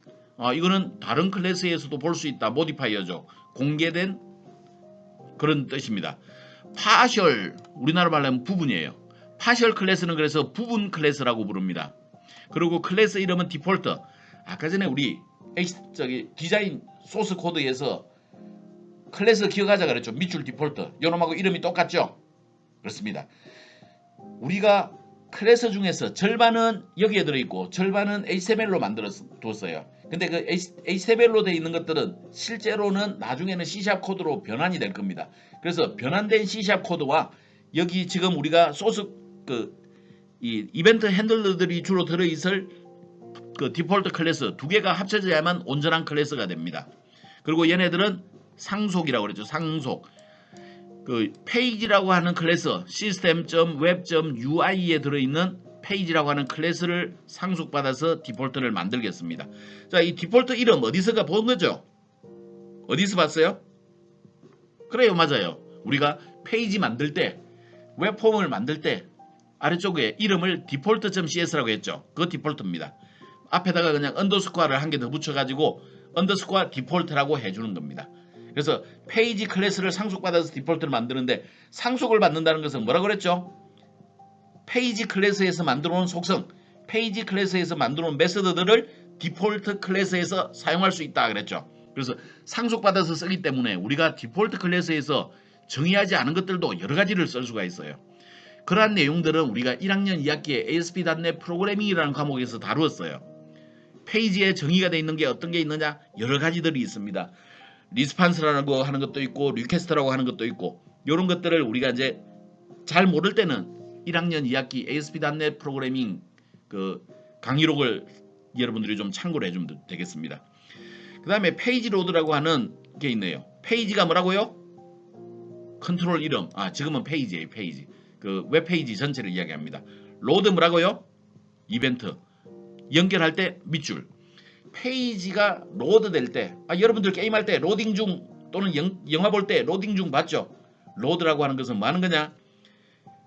이거는 다른 클래스에서도 볼 수 있다. 모디파이어죠. 공개된 그런 뜻입니다. 파셜, 우리나라 말로 하면 부분이에요. 파셜 클래스는 그래서 부분 클래스라고 부릅니다. 그리고 클래스 이름은 디폴트. 아까 전에 우리 디자인 소스 코드에서 클래스 기억하자 그랬죠. 밑줄 디폴트. 요놈하고 이름이 똑같죠. 그렇습니다. 우리가 클래스 중에서 절반은 여기에 들어있고 절반은 HTML로 만들어 뒀어요. 근데 그 HTML로 되어 있는 것들은 실제로는 나중에는 C# 코드로 변환이 될 겁니다. 그래서 변환된 C# 코드와 여기 지금 우리가 소스 이 이벤트 핸들러들이 주로 들어있을 그 디폴트 클래스 두 개가 합쳐져야만 온전한 클래스가 됩니다. 그리고 얘네들은 상속이라고 그러죠. 상속. 그 페이지라고 하는 클래스, system.web.ui에 들어있는 페이지라고 하는 클래스를 상속받아서 디폴트를 만들겠습니다. 자, 이 디폴트 이름 어디서가 본 거죠? 어디서 봤어요? 그래요, 맞아요. 우리가 페이지 만들 때, 웹폼을 만들 때 아래쪽에 이름을 default.cs라고 했죠. 그거 디폴트입니다. 앞에다가 그냥 언더스코어를 한 개 더 붙여가지고 언더스코어 디폴트라고 해주는 겁니다. 그래서 페이지 클래스를 상속받아서 디폴트를 만드는데, 상속을 받는다는 것은 뭐라고 그랬죠? 페이지 클래스에서 만들어 놓은 속성, 페이지 클래스에서 만들어 놓은 메서드들을 디폴트 클래스에서 사용할 수 있다 그랬죠. 그래서 상속받아서 쓰기 때문에 우리가 디폴트 클래스에서 정의하지 않은 것들도 여러 가지를 쓸 수가 있어요. 그러한 내용들은 우리가 1학년 2학기에 ASP.NET 프로그래밍이라는 과목에서 다루었어요. 페이지에 정의가 되어 있는 게 어떤 게 있느냐? 여러 가지들이 있습니다. 리스판스라고 하는 것도 있고 리퀘스트라고 하는 것도 있고, 이런 것들을 우리가 이제 잘 모를 때는 1학년 2학기 ASP.NET 프로그래밍 그 강의록을 여러분들이 좀 참고를 해주면 되겠습니다. 그 다음에 페이지 로드라고 하는 게 있네요. 페이지가 뭐라고요? 컨트롤 이름. 지금은 페이지예요. 페이지. 그 웹페이지 전체를 이야기합니다. 로드 뭐라고요? 이벤트. 연결할 때 밑줄. 페이지가 로드 될 때, 여러분들 게임할 때 로딩 중 또는 영화 볼 때 로딩 중 봤죠? 로드라고 하는 것은 뭐 하는 거냐?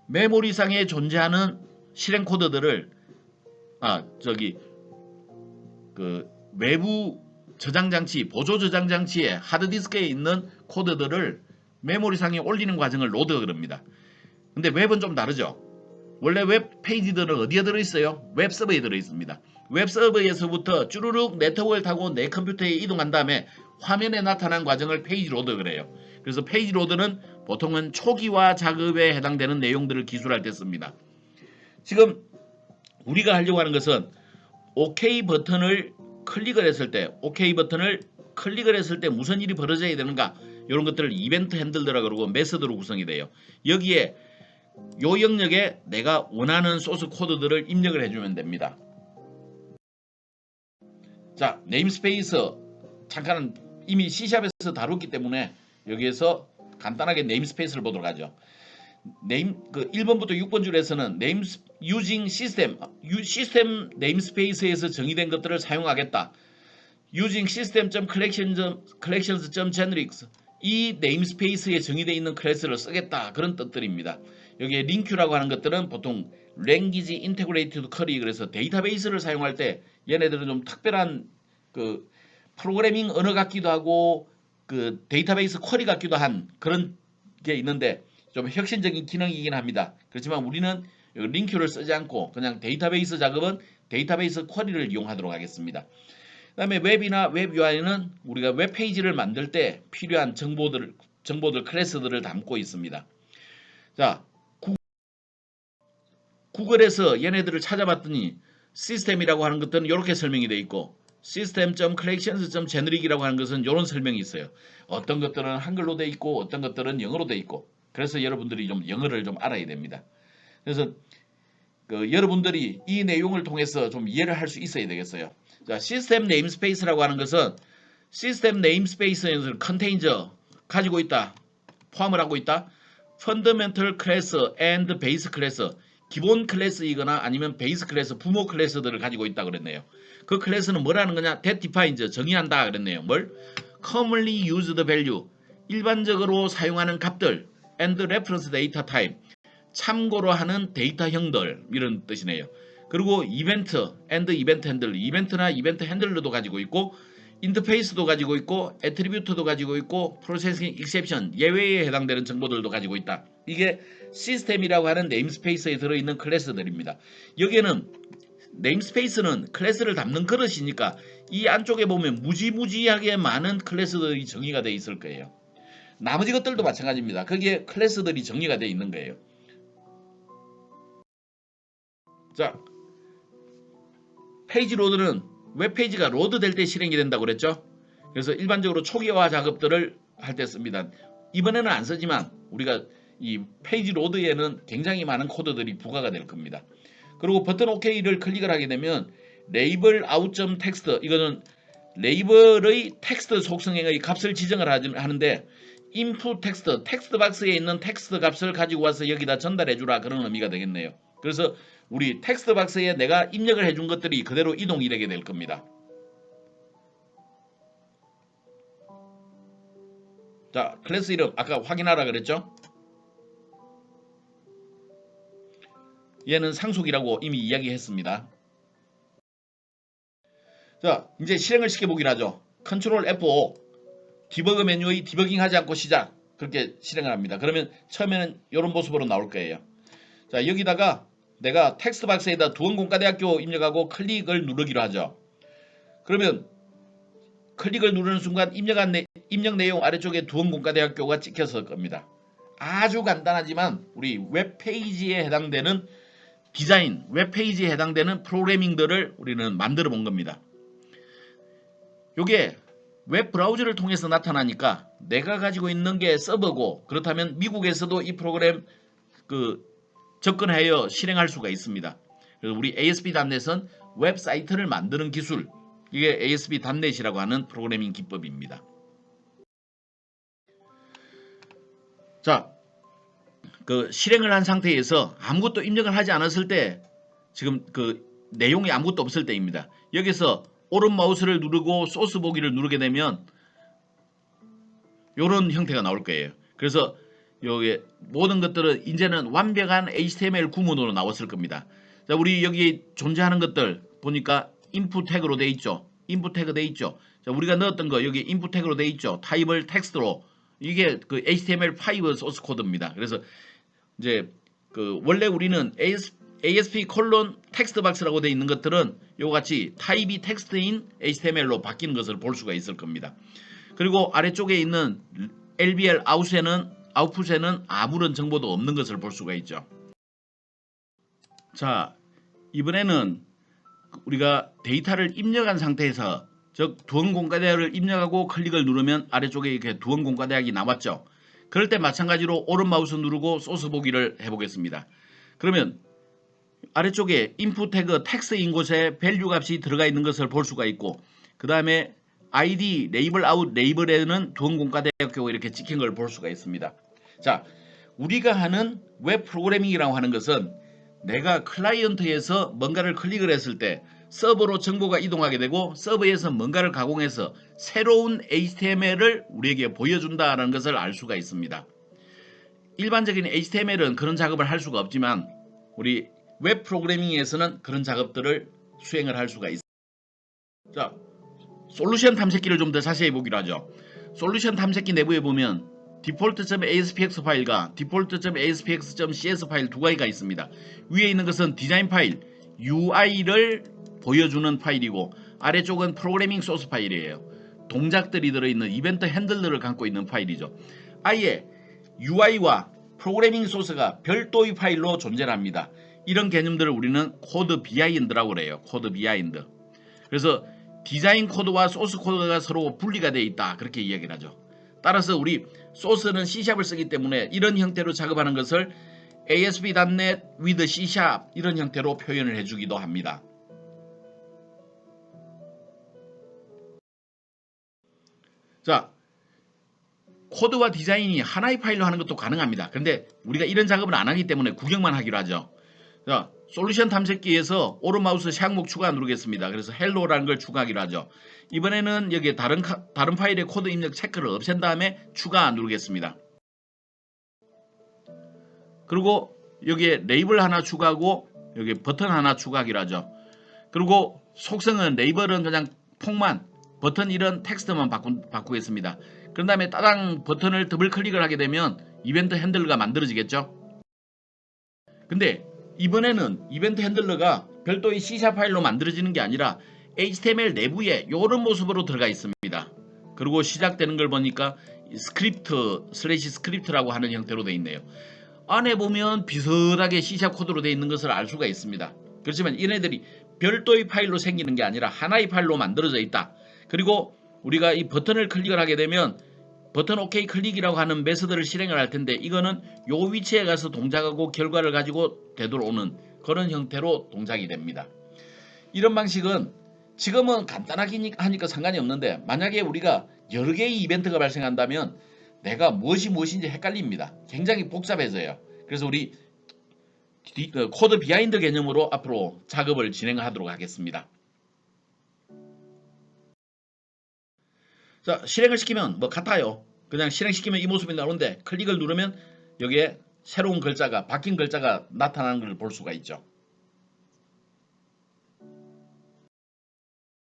메모리상에 존재하는 실행 코드들을 그 외부 저장 장치, 보조 저장 장치에 하드디스크에 있는 코드들을 메모리상에 올리는 과정을 로드가 그럽니다. 근데 웹은 좀 다르죠. 원래 웹 페이지들은 어디에 들어있어요? 웹 서버에 들어있습니다. 웹 서버에서부터 쭈루룩 네트워크를 타고 내 컴퓨터에 이동한 다음에 화면에 나타난 과정을 페이지 로드 그래요. 그래서 페이지 로드는 보통은 초기화 작업에 해당되는 내용들을 기술할 때 씁니다. 지금 우리가 하려고 하는 것은 OK 버튼을 클릭을 했을 때, OK 버튼을 클릭을 했을 때 무슨 일이 벌어져야 되는가, 이런 것들을 이벤트 핸들더라 그러고 메서드로 구성이 돼요. 여기에 요 영역에 내가 원하는 소스 코드들을 입력을 해주면 됩니다. 자, 네임스페이스 잠깐 이미 C샵에서 다뤘기 때문에 여기에서 간단하게 네임스페이스를 보도록 하죠. 그 1번부터 6번 줄에서는 using 시스템 네임스페이스에서 정의된 것들을 사용하겠다. using system.collections.generics 이 네임스페이스에 정의되어 있는 클래스를 쓰겠다. 그런 뜻들입니다. 여기에 링큐라고 하는 것들은 보통 language integrated query 그래서 데이터베이스를 사용할 때 얘네들은 좀 특별한 그 프로그래밍 언어 같기도 하고 그 데이터베이스 쿼리 같기도 한 그런 게 있는데 좀 혁신적인 기능이긴 합니다. 그렇지만 우리는 링큐를 쓰지 않고 그냥 데이터베이스 작업은 데이터베이스 쿼리를 이용하도록 하겠습니다. 그 다음에 웹이나 웹 UI는 우리가 웹페이지를 만들 때 필요한 정보들 클래스들을 담고 있습니다. 자, 구글에서 얘네들을 찾아봤더니 시스템이라고 하는 것들은 이렇게 설명이 되어 있고 system.collections.generic이라고 하는 것은 이런 설명이 있어요. 어떤 것들은 한글로 되어 있고 어떤 것들은 영어로 되어 있고 그래서 여러분들이 좀 영어를 좀 알아야 됩니다. 그래서 여러분들이 이 내용을 통해서 좀 이해를 할 수 있어야 되겠어요. 자, 시스템 네임스페이스라고 하는 것은 시스템 네임스페이스에서 컨테이너 가지고 있다. 포함을 하고 있다. 펀더멘털 클래스 앤드 베이스 클래스 기본 클래스이거나 아니면 베이스 클래스 부모 클래스들을 가지고 있다 그랬네요. 그 클래스는 뭐라는 거냐? that defines 정의한다 그랬네요. 뭘? commonly used value 일반적으로 사용하는 값들 and reference data type 참고로 하는 데이터형들 이런 뜻이네요. 그리고 이벤트 and 이벤트 핸들 이벤트나 이벤트 핸들러도 가지고 있고 인터페이스도 가지고 있고 애트리뷰트도 가지고 있고 프로세싱 익셉션 예외에 해당되는 정보들도 가지고 있다. 이게 시스템이라고 하는 네임스페이스에 들어있는 클래스들입니다. 여기에는 네임스페이스는 클래스를 담는 그릇이니까 이 안쪽에 보면 무지무지하게 많은 클래스들이 정의가 되어 있을 거예요. 나머지 것들도 마찬가지입니다. 거기에 클래스들이 정의가 되어 있는 거예요. 자, 페이지 로드는 웹페이지가 로드 될 때 실행이 된다고 그랬죠. 그래서 일반적으로 초기화 작업들을 할 때 씁니다. 이번에는 안 쓰지만 우리가 이 페이지 로드에는 굉장히 많은 코드들이 부과가 될 겁니다. 그리고 버튼 OK를 클릭을 하게 되면 레이블 아웃.텍스트 텍스트 이거는 레이블의 텍스트 속성의 값을 지정을 하는데 인풋 텍스트 박스에 있는 텍스트 값을 가지고 와서 여기다 전달해 주라 그런 의미가 되겠네요. 그래서 우리 텍스트 박스에 내가 입력을 해준 것들이 그대로 이동이 되게 될 겁니다. 자, 클래스 이름 아까 확인하라 그랬죠? 얘는 상속이라고 이미 이야기했습니다. 자, 이제 실행을 시켜보기로 하죠. 컨트롤 F5 디버그 메뉴의 디버깅 하지 않고 시작 그렇게 실행을 합니다. 그러면 처음에는 이런 모습으로 나올 거예요. 자, 여기다가 내가 텍스트 박스에다 두원공과대학교 입력하고 클릭을 누르기로 하죠. 그러면 클릭을 누르는 순간 입력 내용 아래쪽에 두원공과대학교가 찍혔을 겁니다. 아주 간단하지만 우리 웹페이지에 해당되는 디자인, 웹페이지에 해당되는 프로그래밍들을 우리는 만들어 본 겁니다. 이게 웹 브라우저를 통해서 나타나니까 내가 가지고 있는 게 서버고 그렇다면 미국에서도 이 프로그램 접근하여 실행할 수가 있습니다. 그래서 우리 ASP.NET은 웹사이트를 만드는 기술 이게 ASP.NET이라고 하는 프로그래밍 기법입니다. 자, 실행을 한 상태에서 아무것도 입력을 하지 않았을 때 지금 내용이 아무것도 없을 때입니다. 여기서 오른 마우스를 누르고 소스 보기를 누르게 되면 이런 형태가 나올 거예요. 그래서 여기 모든 것들은 이제는 완벽한 HTML 구문으로 나왔을 겁니다. 자, 우리 여기 존재하는 것들 보니까 인풋 태그로 돼 있죠. 인풋 태그 돼 있죠. 자, 우리가 넣었던 거 여기 인풋 태그로 돼 있죠. 타입을 텍스트로 이게 HTML5 소스 코드입니다. 그래서 이제 원래 우리는 ASP 텍스트 박스라고 되어 있는 것들은 이와 같이 타입이 텍스트인 HTML로 바뀌는 것을 볼 수가 있을 겁니다. 그리고 아래쪽에 있는 LBL 아웃풋에는 아무런 정보도 없는 것을 볼 수가 있죠. 자, 이번에는 우리가 데이터를 입력한 상태에서 즉 두원공과대학을 입력하고 클릭을 누르면 아래쪽에 이렇게 두원공과대학이 나왔죠. 그럴 때 마찬가지로 오른 마우스 누르고 소스 보기를 해보겠습니다. 그러면 아래쪽에 인풋 태그 텍스트인 곳에 밸류 값이 들어가 있는 것을 볼 수가 있고 그 다음에 ID, 레이블 아웃, 레이블에는 두원공과대학교 이렇게 찍힌 걸 볼 수가 있습니다. 자, 우리가 하는 웹 프로그래밍이라고 하는 것은 내가 클라이언트에서 뭔가를 클릭을 했을 때 서버로 정보가 이동하게 되고 서버에서 뭔가를 가공해서 새로운 HTML을 우리에게 보여준다는 것을 알 수가 있습니다. 일반적인 HTML은 그런 작업을 할 수가 없지만 우리 웹 프로그래밍에서는 그런 작업들을 수행을 할 수가 있습니다. 자, 솔루션 탐색기를 좀 더 자세히 보기로 하죠. 솔루션 탐색기 내부에 보면 default.aspx 파일과 default.aspx.cs 파일 두 가지가 있습니다. 위에 있는 것은 디자인 파일 UI를 보여주는 파일이고 아래쪽은 프로그래밍 소스 파일이에요. 동작들이 들어있는 이벤트 핸들러를 갖고 있는 파일이죠. 아예 UI와 프로그래밍 소스가 별도의 파일로 존재합니다. 이런 개념들을 우리는 코드 비하인드라고 그래요. 코드 비하인드. 그래서 디자인 코드와 소스 코드가 서로 분리가 되어 있다, 그렇게 이야기를 하죠. 따라서 우리 소스는 C샵을 쓰기 때문에 이런 형태로 작업하는 것을 ASP.NET with C# 이런 형태로 표현을 해주기도 합니다. 자, 코드와 디자인이 하나의 파일로 하는 것도 가능합니다. 그런데 우리가 이런 작업을 안 하기 때문에 구경만 하기로 하죠. 자, 솔루션 탐색기에서 오른 마우스 샥목 추가 누르겠습니다. 그래서 헬로라는 걸 추가하기로 하죠. 이번에는 여기 다른 파일의 코드 입력 체크를 없앤 다음에 추가 누르겠습니다. 그리고 여기에 레이블 하나 추가하고 여기 버튼 하나 추가하기로 하죠. 그리고 속성은 레이블은 그냥 폭만, 버튼 이런 텍스트만 바꾸겠습니다. 그런 다음에 따당 버튼을 더블 클릭을 하게 되면 이벤트 핸들러가 만들어지겠죠. 근데 이번에는 이벤트 핸들러가 별도의 C# 파일로 만들어지는 게 아니라 HTML 내부에 이런 모습으로 들어가 있습니다. 그리고 시작되는 걸 보니까 스크립트라고 하는 형태로 되어 있네요. 안에 보면 비슷하게 C# 코드로 되어 있는 것을 알 수가 있습니다. 그렇지만 얘네들이 별도의 파일로 생기는 게 아니라 하나의 파일로 만들어져 있다. 그리고 우리가 이 버튼을 클릭을 하게 되면 버튼 OK 클릭이라고 하는 메서드를 실행을 할 텐데 이거는 요 위치에 가서 동작하고 결과를 가지고 되돌아오는 그런 형태로 동작이 됩니다. 이런 방식은 지금은 간단하게 하니까 상관이 없는데 만약에 우리가 여러 개의 이벤트가 발생한다면 내가 무엇인지 헷갈립니다. 굉장히 복잡해져요. 그래서 우리 코드 비하인드 개념으로 앞으로 작업을 진행하도록 하겠습니다. 자, 실행을 시키면 뭐 같아요. 그냥 실행시키면 이 모습이 나오는데 클릭을 누르면 여기에 새로운 글자가, 바뀐 글자가 나타나는 걸 볼 수가 있죠.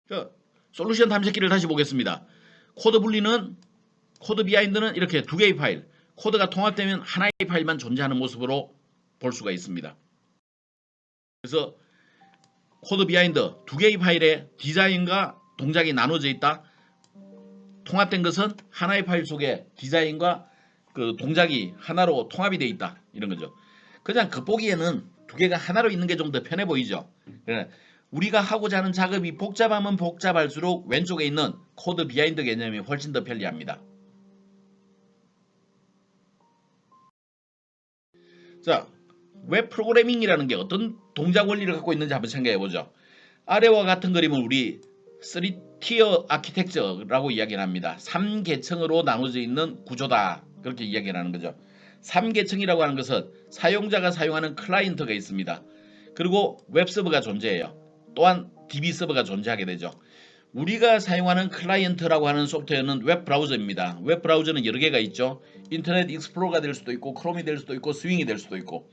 자, 솔루션 탐색기를 다시 보겠습니다. 코드 분리는, 코드 비하인드는 이렇게 두 개의 파일, 코드가 통합되면 하나의 파일만 존재하는 모습으로 볼 수가 있습니다. 그래서 코드 비하인드 두 개의 파일에 디자인과 동작이 나눠져 있다. 통합된 것은 하나의 파일 속에 디자인과 그 동작이 하나로 통합이 되어 있다, 이런 거죠. 그냥 겉보기에는 두 개가 하나로 있는 게 좀 더 편해 보이죠. 우리가 하고자 하는 작업이 복잡하면 복잡할수록 왼쪽에 있는 코드 비하인드 개념이 훨씬 더 편리합니다. 자, 웹 프로그래밍이라는 게 어떤 동작 원리를 갖고 있는지 한번 생각해 보죠. 아래와 같은 그림은 우리 3티어 아키텍처라고 이야기를 합니다. 3계층으로 나눠져 있는 구조다, 그렇게 이야기를 하는 거죠. 3계층이라고 하는 것은 사용자가 사용하는 클라이언트가 있습니다. 그리고 웹서버가 존재해요. 또한 DB 서버가 존재하게 되죠. 우리가 사용하는 클라이언트라고 하는 소프트웨어는 웹브라우저입니다. 웹브라우저는 여러 개가 있죠. 인터넷 익스플로러가 될 수도 있고 크롬이 될 수도 있고 스윙이 될 수도 있고.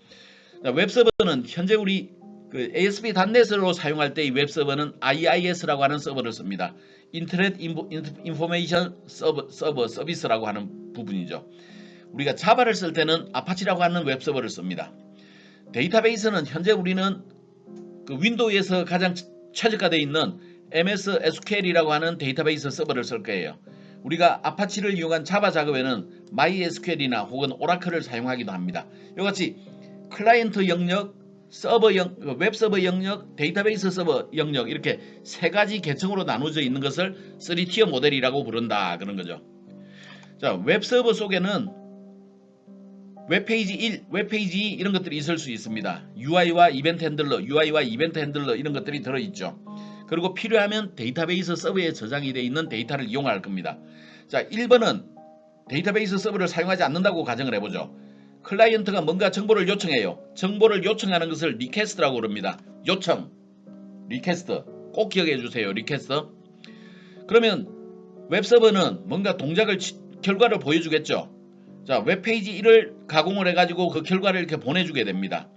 웹서버는 현재 우리 ASP.NET으로 사용할 때 이 웹서버는 IIS라고 하는 서버를 씁니다. 인터넷 인포메이션 서비스라고 하는 부분이죠. 우리가 자바를 쓸 때는 아파치라고 하는 웹서버를 씁니다. 데이터베이스는 현재 우리는 그 윈도우에서 가장 최적화되어 있는 MS SQL이라고 하는 데이터베이스 서버를 쓸 거예요. 우리가 아파치를 이용한 자바 작업에는 MySQL이나 혹은 오라클을 사용하기도 합니다. 이같이 클라이언트 영역, 웹서버 영역, 데이터베이스 서버 영역, 이렇게 세 가지 계층으로 나눠져 있는 것을 3티어 모델이라고 부른다, 그런 거죠. 자, 웹서버 속에는 웹페이지 1, 웹페이지 2 이런 것들이 있을 수 있습니다. UI와 이벤트 핸들러 이런 것들이 들어있죠. 그리고 필요하면 데이터베이스 서버에 저장이 되어 있는 데이터를 이용할 겁니다. 자, 1번은 데이터베이스 서버를 사용하지 않는다고 가정을 해보죠. 클라이언트가 뭔가 정보를 요청해요. 정보를 요청하는 것을 리퀘스트라고 그럽니다. 요청, 리퀘스트. 꼭 기억해 주세요. 리퀘스트. 그러면 웹서버는 뭔가 결과를 보여주겠죠. 자, 웹페이지 1을 가공을 해가지고 그 결과를 이렇게 보내주게 됩니다.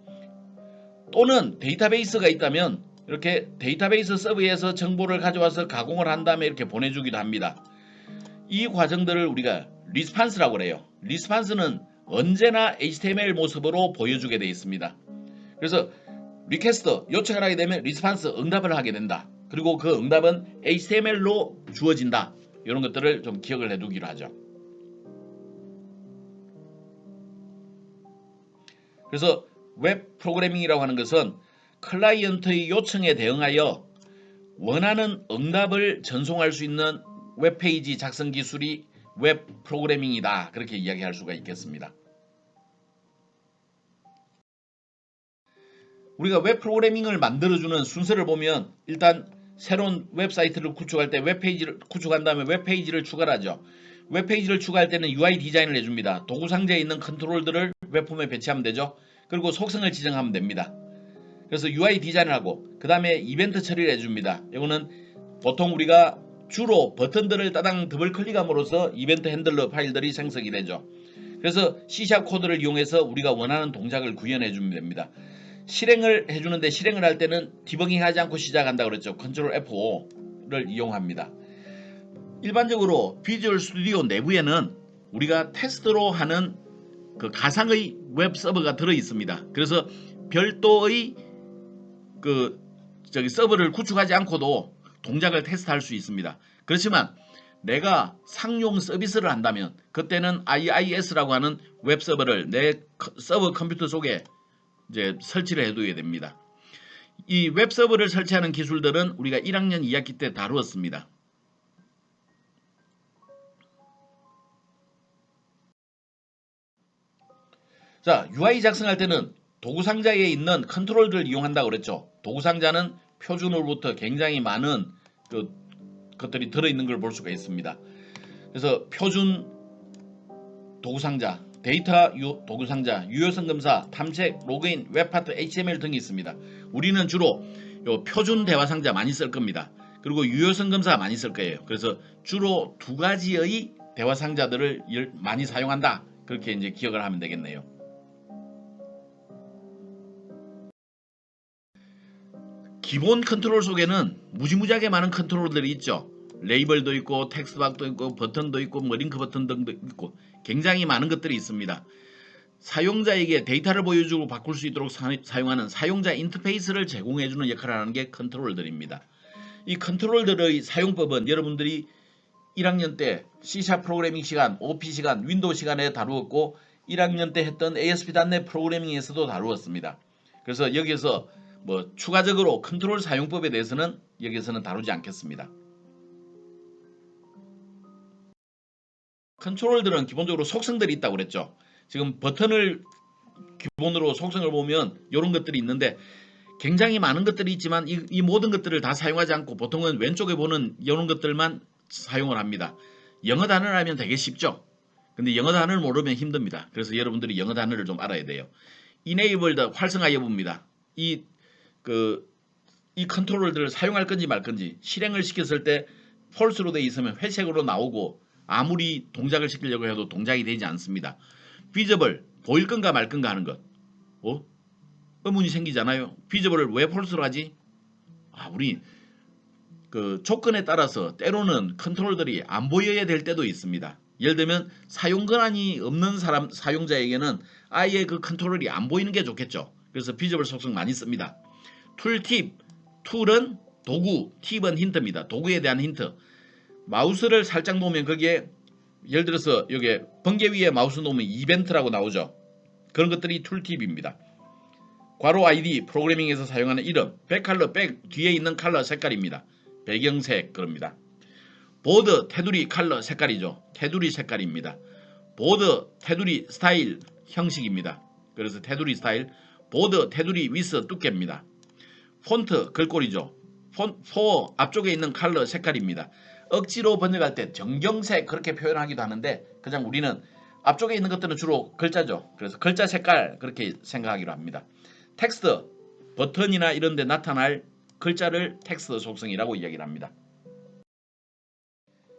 또는 데이터베이스가 있다면 이렇게 데이터베이스 서버에서 정보를 가져와서 가공을 한 다음에 이렇게 보내주기도 합니다. 이 과정들을 우리가 리스판스라고 그래요. 리스판스는 언제나 HTML 모습으로 보여주게 되어 있습니다. 그래서 리퀘스트 요청을 하게 되면 리스판스 응답을 하게 된다. 그리고 그 응답은 HTML로 주어진다. 이런 것들을 좀 기억을 해두기로 하죠. 그래서 웹 프로그래밍이라고 하는 것은 클라이언트의 요청에 대응하여 원하는 응답을 전송할 수 있는 웹페이지 작성 기술이 웹 프로그래밍이다. 그렇게 이야기할 수가 있겠습니다. 우리가 웹 프로그래밍을 만들어주는 순서를 보면 일단 새로운 웹사이트를 구축할 때 웹페이지를 구축한 다음에 웹페이지를 추가를 하죠. 웹페이지를 추가할 때는 UI 디자인을 해줍니다. 도구 상자에 있는 컨트롤들을 웹폼에 배치하면 되죠. 그리고 속성을 지정하면 됩니다. 그래서 UI 디자인을 하고 그 다음에 이벤트 처리를 해줍니다. 이거는 보통 우리가 주로 버튼들을 따당 더블 클릭함으로써 이벤트 핸들러 파일들이 생성이 되죠. 그래서 C# 코드를 이용해서 우리가 원하는 동작을 구현해 주면 됩니다. 실행을 해주는데 실행을 할 때는 디버깅 하지 않고 시작한다고 그랬죠. 컨트롤 F5를 이용합니다. 일반적으로 비주얼 스튜디오 내부에는 우리가 테스트로 하는 그 가상의 웹 서버가 들어 있습니다. 그래서 별도의 서버를 구축하지 않고도 동작을 테스트할 수 있습니다. 그렇지만 내가 상용 서비스를 한다면 그때는 IIS라고 하는 웹 서버를 내 서버 컴퓨터 속에 이제 설치를 해두어야 됩니다. 이 웹 서버를 설치하는 기술들은 우리가 1학년 2학기 때 다루었습니다. 자, UI 작성할 때는 도구 상자에 있는 컨트롤들을 이용한다고 그랬죠. 도구 상자는 표준으로부터 굉장히 많은 것들이 들어있는 걸 볼 수가 있습니다. 그래서 표준 도구 상자, 데이터 도구 상자, 유효성 검사, 탐색, 로그인, 웹파트, HTML 등이 있습니다. 우리는 주로 요 표준 대화 상자 많이 쓸 겁니다. 그리고 유효성 검사 많이 쓸 거예요. 그래서 주로 두 가지의 대화 상자들을 많이 사용한다. 그렇게 이제 기억을 하면 되겠네요. 기본 컨트롤 속에는 무지무지하게 많은 컨트롤들이 있죠. 레이블도 있고 텍스트박도 있고 버튼도 있고 링크 버튼 등도 있고 굉장히 많은 것들이 있습니다. 사용자에게 데이터를 보여주고 바꿀 수 있도록 사용하는 사용자 인터페이스를 제공해주는 역할을 하는 게 컨트롤들입니다. 이 컨트롤들의 사용법은 여러분들이 1학년 때 C# 프로그래밍 시간, OP 시간, 윈도우 시간에 다루었고 1학년 때 했던 ASP.NET 프로그래밍에서도 다루었습니다. 그래서 여기서 추가적으로 컨트롤 사용법에 대해서는 여기서는 다루지 않겠습니다. 컨트롤들은 기본적으로 속성들이 있다고 그랬죠. 지금 버튼을 기본으로 속성을 보면 이런 것들이 있는데 굉장히 많은 것들이 있지만 이 모든 것들을 다 사용하지 않고 보통은 왼쪽에 보는 이런 것들만 사용을 합니다. 영어 단어를 알면 되게 쉽죠. 근데 영어 단어를 모르면 힘듭니다. 그래서 여러분들이 영어 단어를 좀 알아야 돼요. Enabled 활성화 여부입니다. 이 컨트롤들을 사용할 건지 말 건지 실행을 시켰을 때 폴스로 되어 있으면 회색으로 나오고 아무리 동작을 시키려고 해도 동작이 되지 않습니다. 비저블 보일 건가 말 건가 하는 것. 의문이 생기잖아요. 비저블을 왜 폴스로 하지? 우리 조건에 따라서 때로는 컨트롤들이 안 보여야 될 때도 있습니다. 예를 들면 사용 권한이 없는 사용자에게는 아예 그 컨트롤이 안 보이는 게 좋겠죠. 그래서 비저블 속성 많이 씁니다. 툴팁, 툴은 도구, 팁은 힌트입니다. 도구에 대한 힌트. 마우스를 살짝 놓으면 거기에 예를 들어서 여기 번개 위에 마우스 놓으면 이벤트라고 나오죠. 그런 것들이 툴팁입니다. 괄호 ID 프로그래밍에서 사용하는 이름, 백컬러 백 뒤에 있는 컬러 색깔입니다. 배경색 그럽니다. 보드 테두리 컬러 색깔이죠. 테두리 색깔입니다. 보드 테두리 스타일 형식입니다. 그래서 테두리 스타일, 보드 테두리 위스 두께입니다. 폰트 글꼴이죠. 폰4 앞쪽에 있는 컬러 색깔입니다. 억지로 번역할 때 정경색 그렇게 표현하기도 하는데 그냥 우리는 앞쪽에 있는 것들은 주로 글자죠. 그래서 글자 색깔 그렇게 생각하기로 합니다. 텍스트 버튼이나 이런 데 나타날 글자를 텍스트 속성이라고 이야기를 합니다.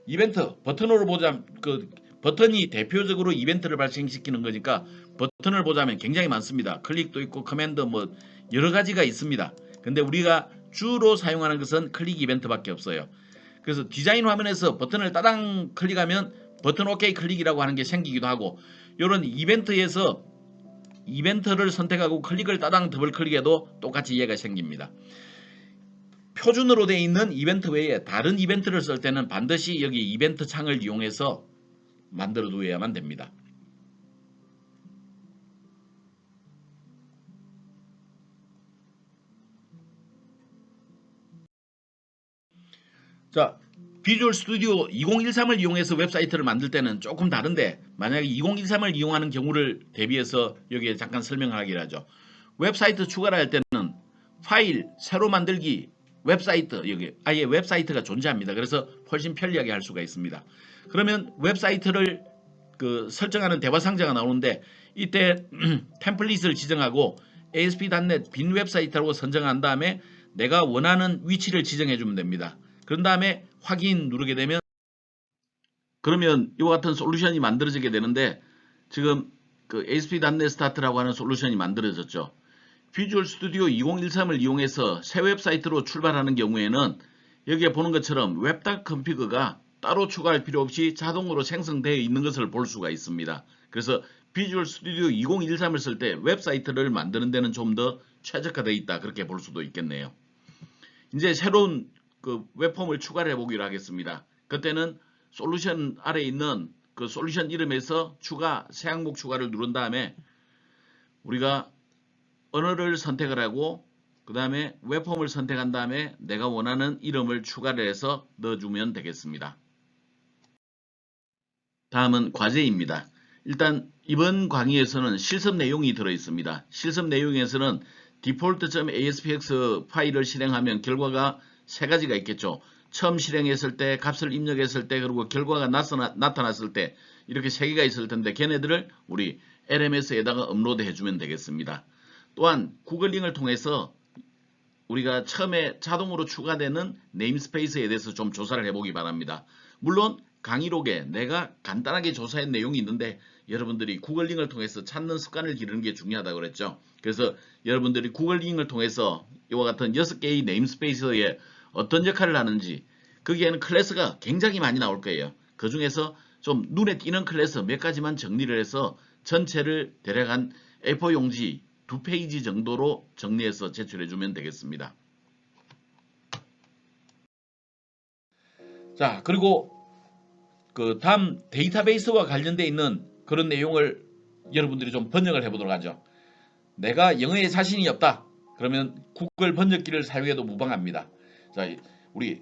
이벤트 버튼으로 보자면 그 버튼이 대표적으로 이벤트를 발생시키는 거니까 버튼을 보자면 굉장히 많습니다. 클릭도 있고 커맨드 뭐 여러 가지가 있습니다. 근데 우리가 주로 사용하는 것은 클릭 이벤트밖에 없어요. 그래서 디자인 화면에서 버튼을 따당 클릭하면 버튼 OK 클릭이라고 하는 게 생기기도 하고 이런 이벤트에서 이벤트를 선택하고 클릭을 따당 더블 클릭해도 똑같이 이해가 생깁니다. 표준으로 되어 있는 이벤트 외에 다른 이벤트를 쓸 때는 반드시 여기 이벤트 창을 이용해서 만들어 두어야만 됩니다. 자, 비주얼 스튜디오 2013을 이용해서 웹사이트를 만들 때는 조금 다른데 만약에 2013을 이용하는 경우를 대비해서 여기에 잠깐 설명하기를 하죠. 웹사이트 추가를 할 때는 파일, 새로 만들기, 웹사이트 여기 아예 웹사이트가 존재합니다. 그래서 훨씬 편리하게 할 수가 있습니다. 그러면 웹사이트를 그 설정하는 대화 상자가 나오는데 이때 템플릿을 지정하고 ASP.NET 빈 웹사이트라고 선정한 다음에 내가 원하는 위치를 지정해 주면 됩니다. 그런 다음에 확인 누르게 되면 그러면 이와 같은 솔루션이 만들어지게 되는데 지금 그 ASP.NET 스타트라고 하는 솔루션이 만들어졌죠. 비주얼 스튜디오 2013을 이용해서 새 웹사이트로 출발하는 경우에는 여기에 보는 것처럼 웹.config가 컴피그가 따로 추가할 필요 없이 자동으로 생성되어 있는 것을 볼 수가 있습니다. 그래서 비주얼 스튜디오 2013을 쓸 때 웹사이트를 만드는 데는 좀 더 최적화되어 있다 그렇게 볼 수도 있겠네요. 이제 새로운 그 웹폼을 추가를 해보기로 하겠습니다. 그때는 솔루션 아래에 있는 그 솔루션 이름에서 추가 새 항목 추가를 누른 다음에 우리가 언어를 선택을 하고 그 다음에 웹폼을 선택한 다음에 내가 원하는 이름을 추가를 해서 넣어주면 되겠습니다. 다음은 과제입니다. 일단 이번 강의에서는 실습 내용이 들어있습니다. 실습 내용에서는 default.aspx 파일을 실행하면 결과가 세 가지가 있겠죠. 처음 실행했을 때, 값을 입력했을 때, 그리고 결과가 나타났을 때 이렇게 세 개가 있을 텐데 걔네들을 우리 LMS에다가 업로드 해주면 되겠습니다. 또한 구글링을 통해서 우리가 처음에 자동으로 추가되는 네임스페이스에 대해서 좀 조사를 해보기 바랍니다. 물론 강의록에 내가 간단하게 조사한 내용이 있는데 여러분들이 구글링을 통해서 찾는 습관을 기르는 게 중요하다고 그랬죠. 그래서 여러분들이 구글링을 통해서 이와 같은 6개의 네임스페이스에 어떤 역할을 하는지 거기에는 클래스가 굉장히 많이 나올 거예요. 그 중에서 좀 눈에 띄는 클래스 몇 가지만 정리를 해서 전체를 대략 한 A4 용지 2페이지 정도로 정리해서 제출해주면 되겠습니다. 자, 그리고 그 다음 데이터베이스와 관련되어 있는 그런 내용을 여러분들이 좀 번역을 해보도록 하죠. 내가 영어에 자신이 없다. 그러면 구글 번역기를 사용해도 무방합니다. 자, 우리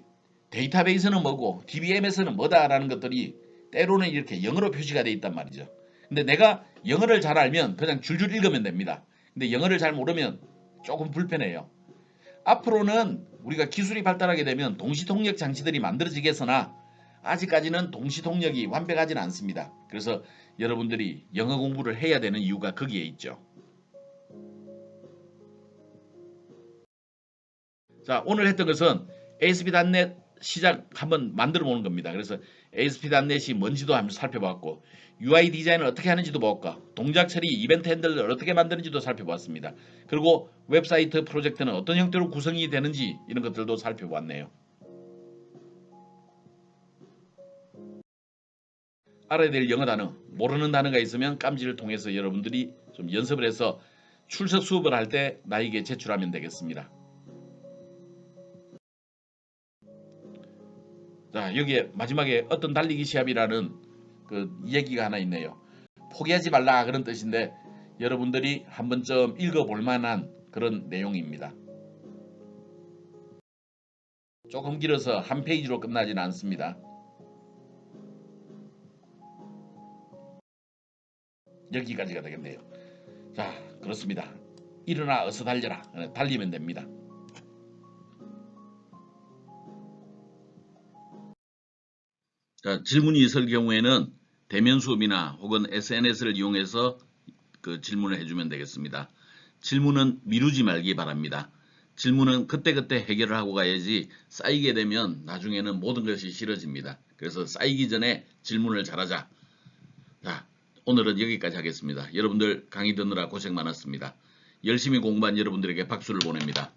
데이터베이스는 뭐고 DBMS는 뭐다라는 것들이 때로는 이렇게 영어로 표시가 되어 있단 말이죠. 근데 내가 영어를 잘 알면 그냥 줄줄 읽으면 됩니다. 근데 영어를 잘 모르면 조금 불편해요. 앞으로는 우리가 기술이 발달하게 되면 동시통역 장치들이 만들어지겠으나 아직까지는 동시통역이 완벽하지는 않습니다. 그래서 여러분들이 영어 공부를 해야 되는 이유가 거기에 있죠. 자, 오늘 했던 것은 ASP.NET 시작 한번 만들어 보는 겁니다. 그래서 ASP.NET이 뭔지도 한번 살펴봤고 UI 디자인을 어떻게 하는지도 보았고 동작 처리, 이벤트 핸들을 어떻게 만드는지도 살펴봤습니다. 그리고 웹사이트 프로젝트는 어떤 형태로 구성이 되는지 이런 것들도 살펴봤네요. 알아야 될 영어 단어, 모르는 단어가 있으면 깜지를 통해서 여러분들이 좀 연습을 해서 출석 수업을 할 때 나에게 제출하면 되겠습니다. 자, 여기에 마지막에 어떤 달리기 시합이라는 그 얘기가 하나 있네요. 포기하지 말라 그런 뜻인데 여러분들이 한 번쯤 읽어볼 만한 그런 내용입니다. 조금 길어서 한 페이지로 끝나지는 않습니다. 여기까지가 되겠네요. 자, 그렇습니다. 일어나 어서 달려라. 달리면 됩니다. 자, 질문이 있을 경우에는 대면 수업이나 혹은 SNS를 이용해서 그 질문을 해주면 되겠습니다. 질문은 미루지 말기 바랍니다. 질문은 그때그때 해결을 하고 가야지 쌓이게 되면 나중에는 모든 것이 싫어집니다. 그래서 쌓이기 전에 질문을 잘하자. 자, 오늘은 여기까지 하겠습니다. 여러분들 강의 듣느라 고생 많았습니다. 열심히 공부한 여러분들에게 박수를 보냅니다.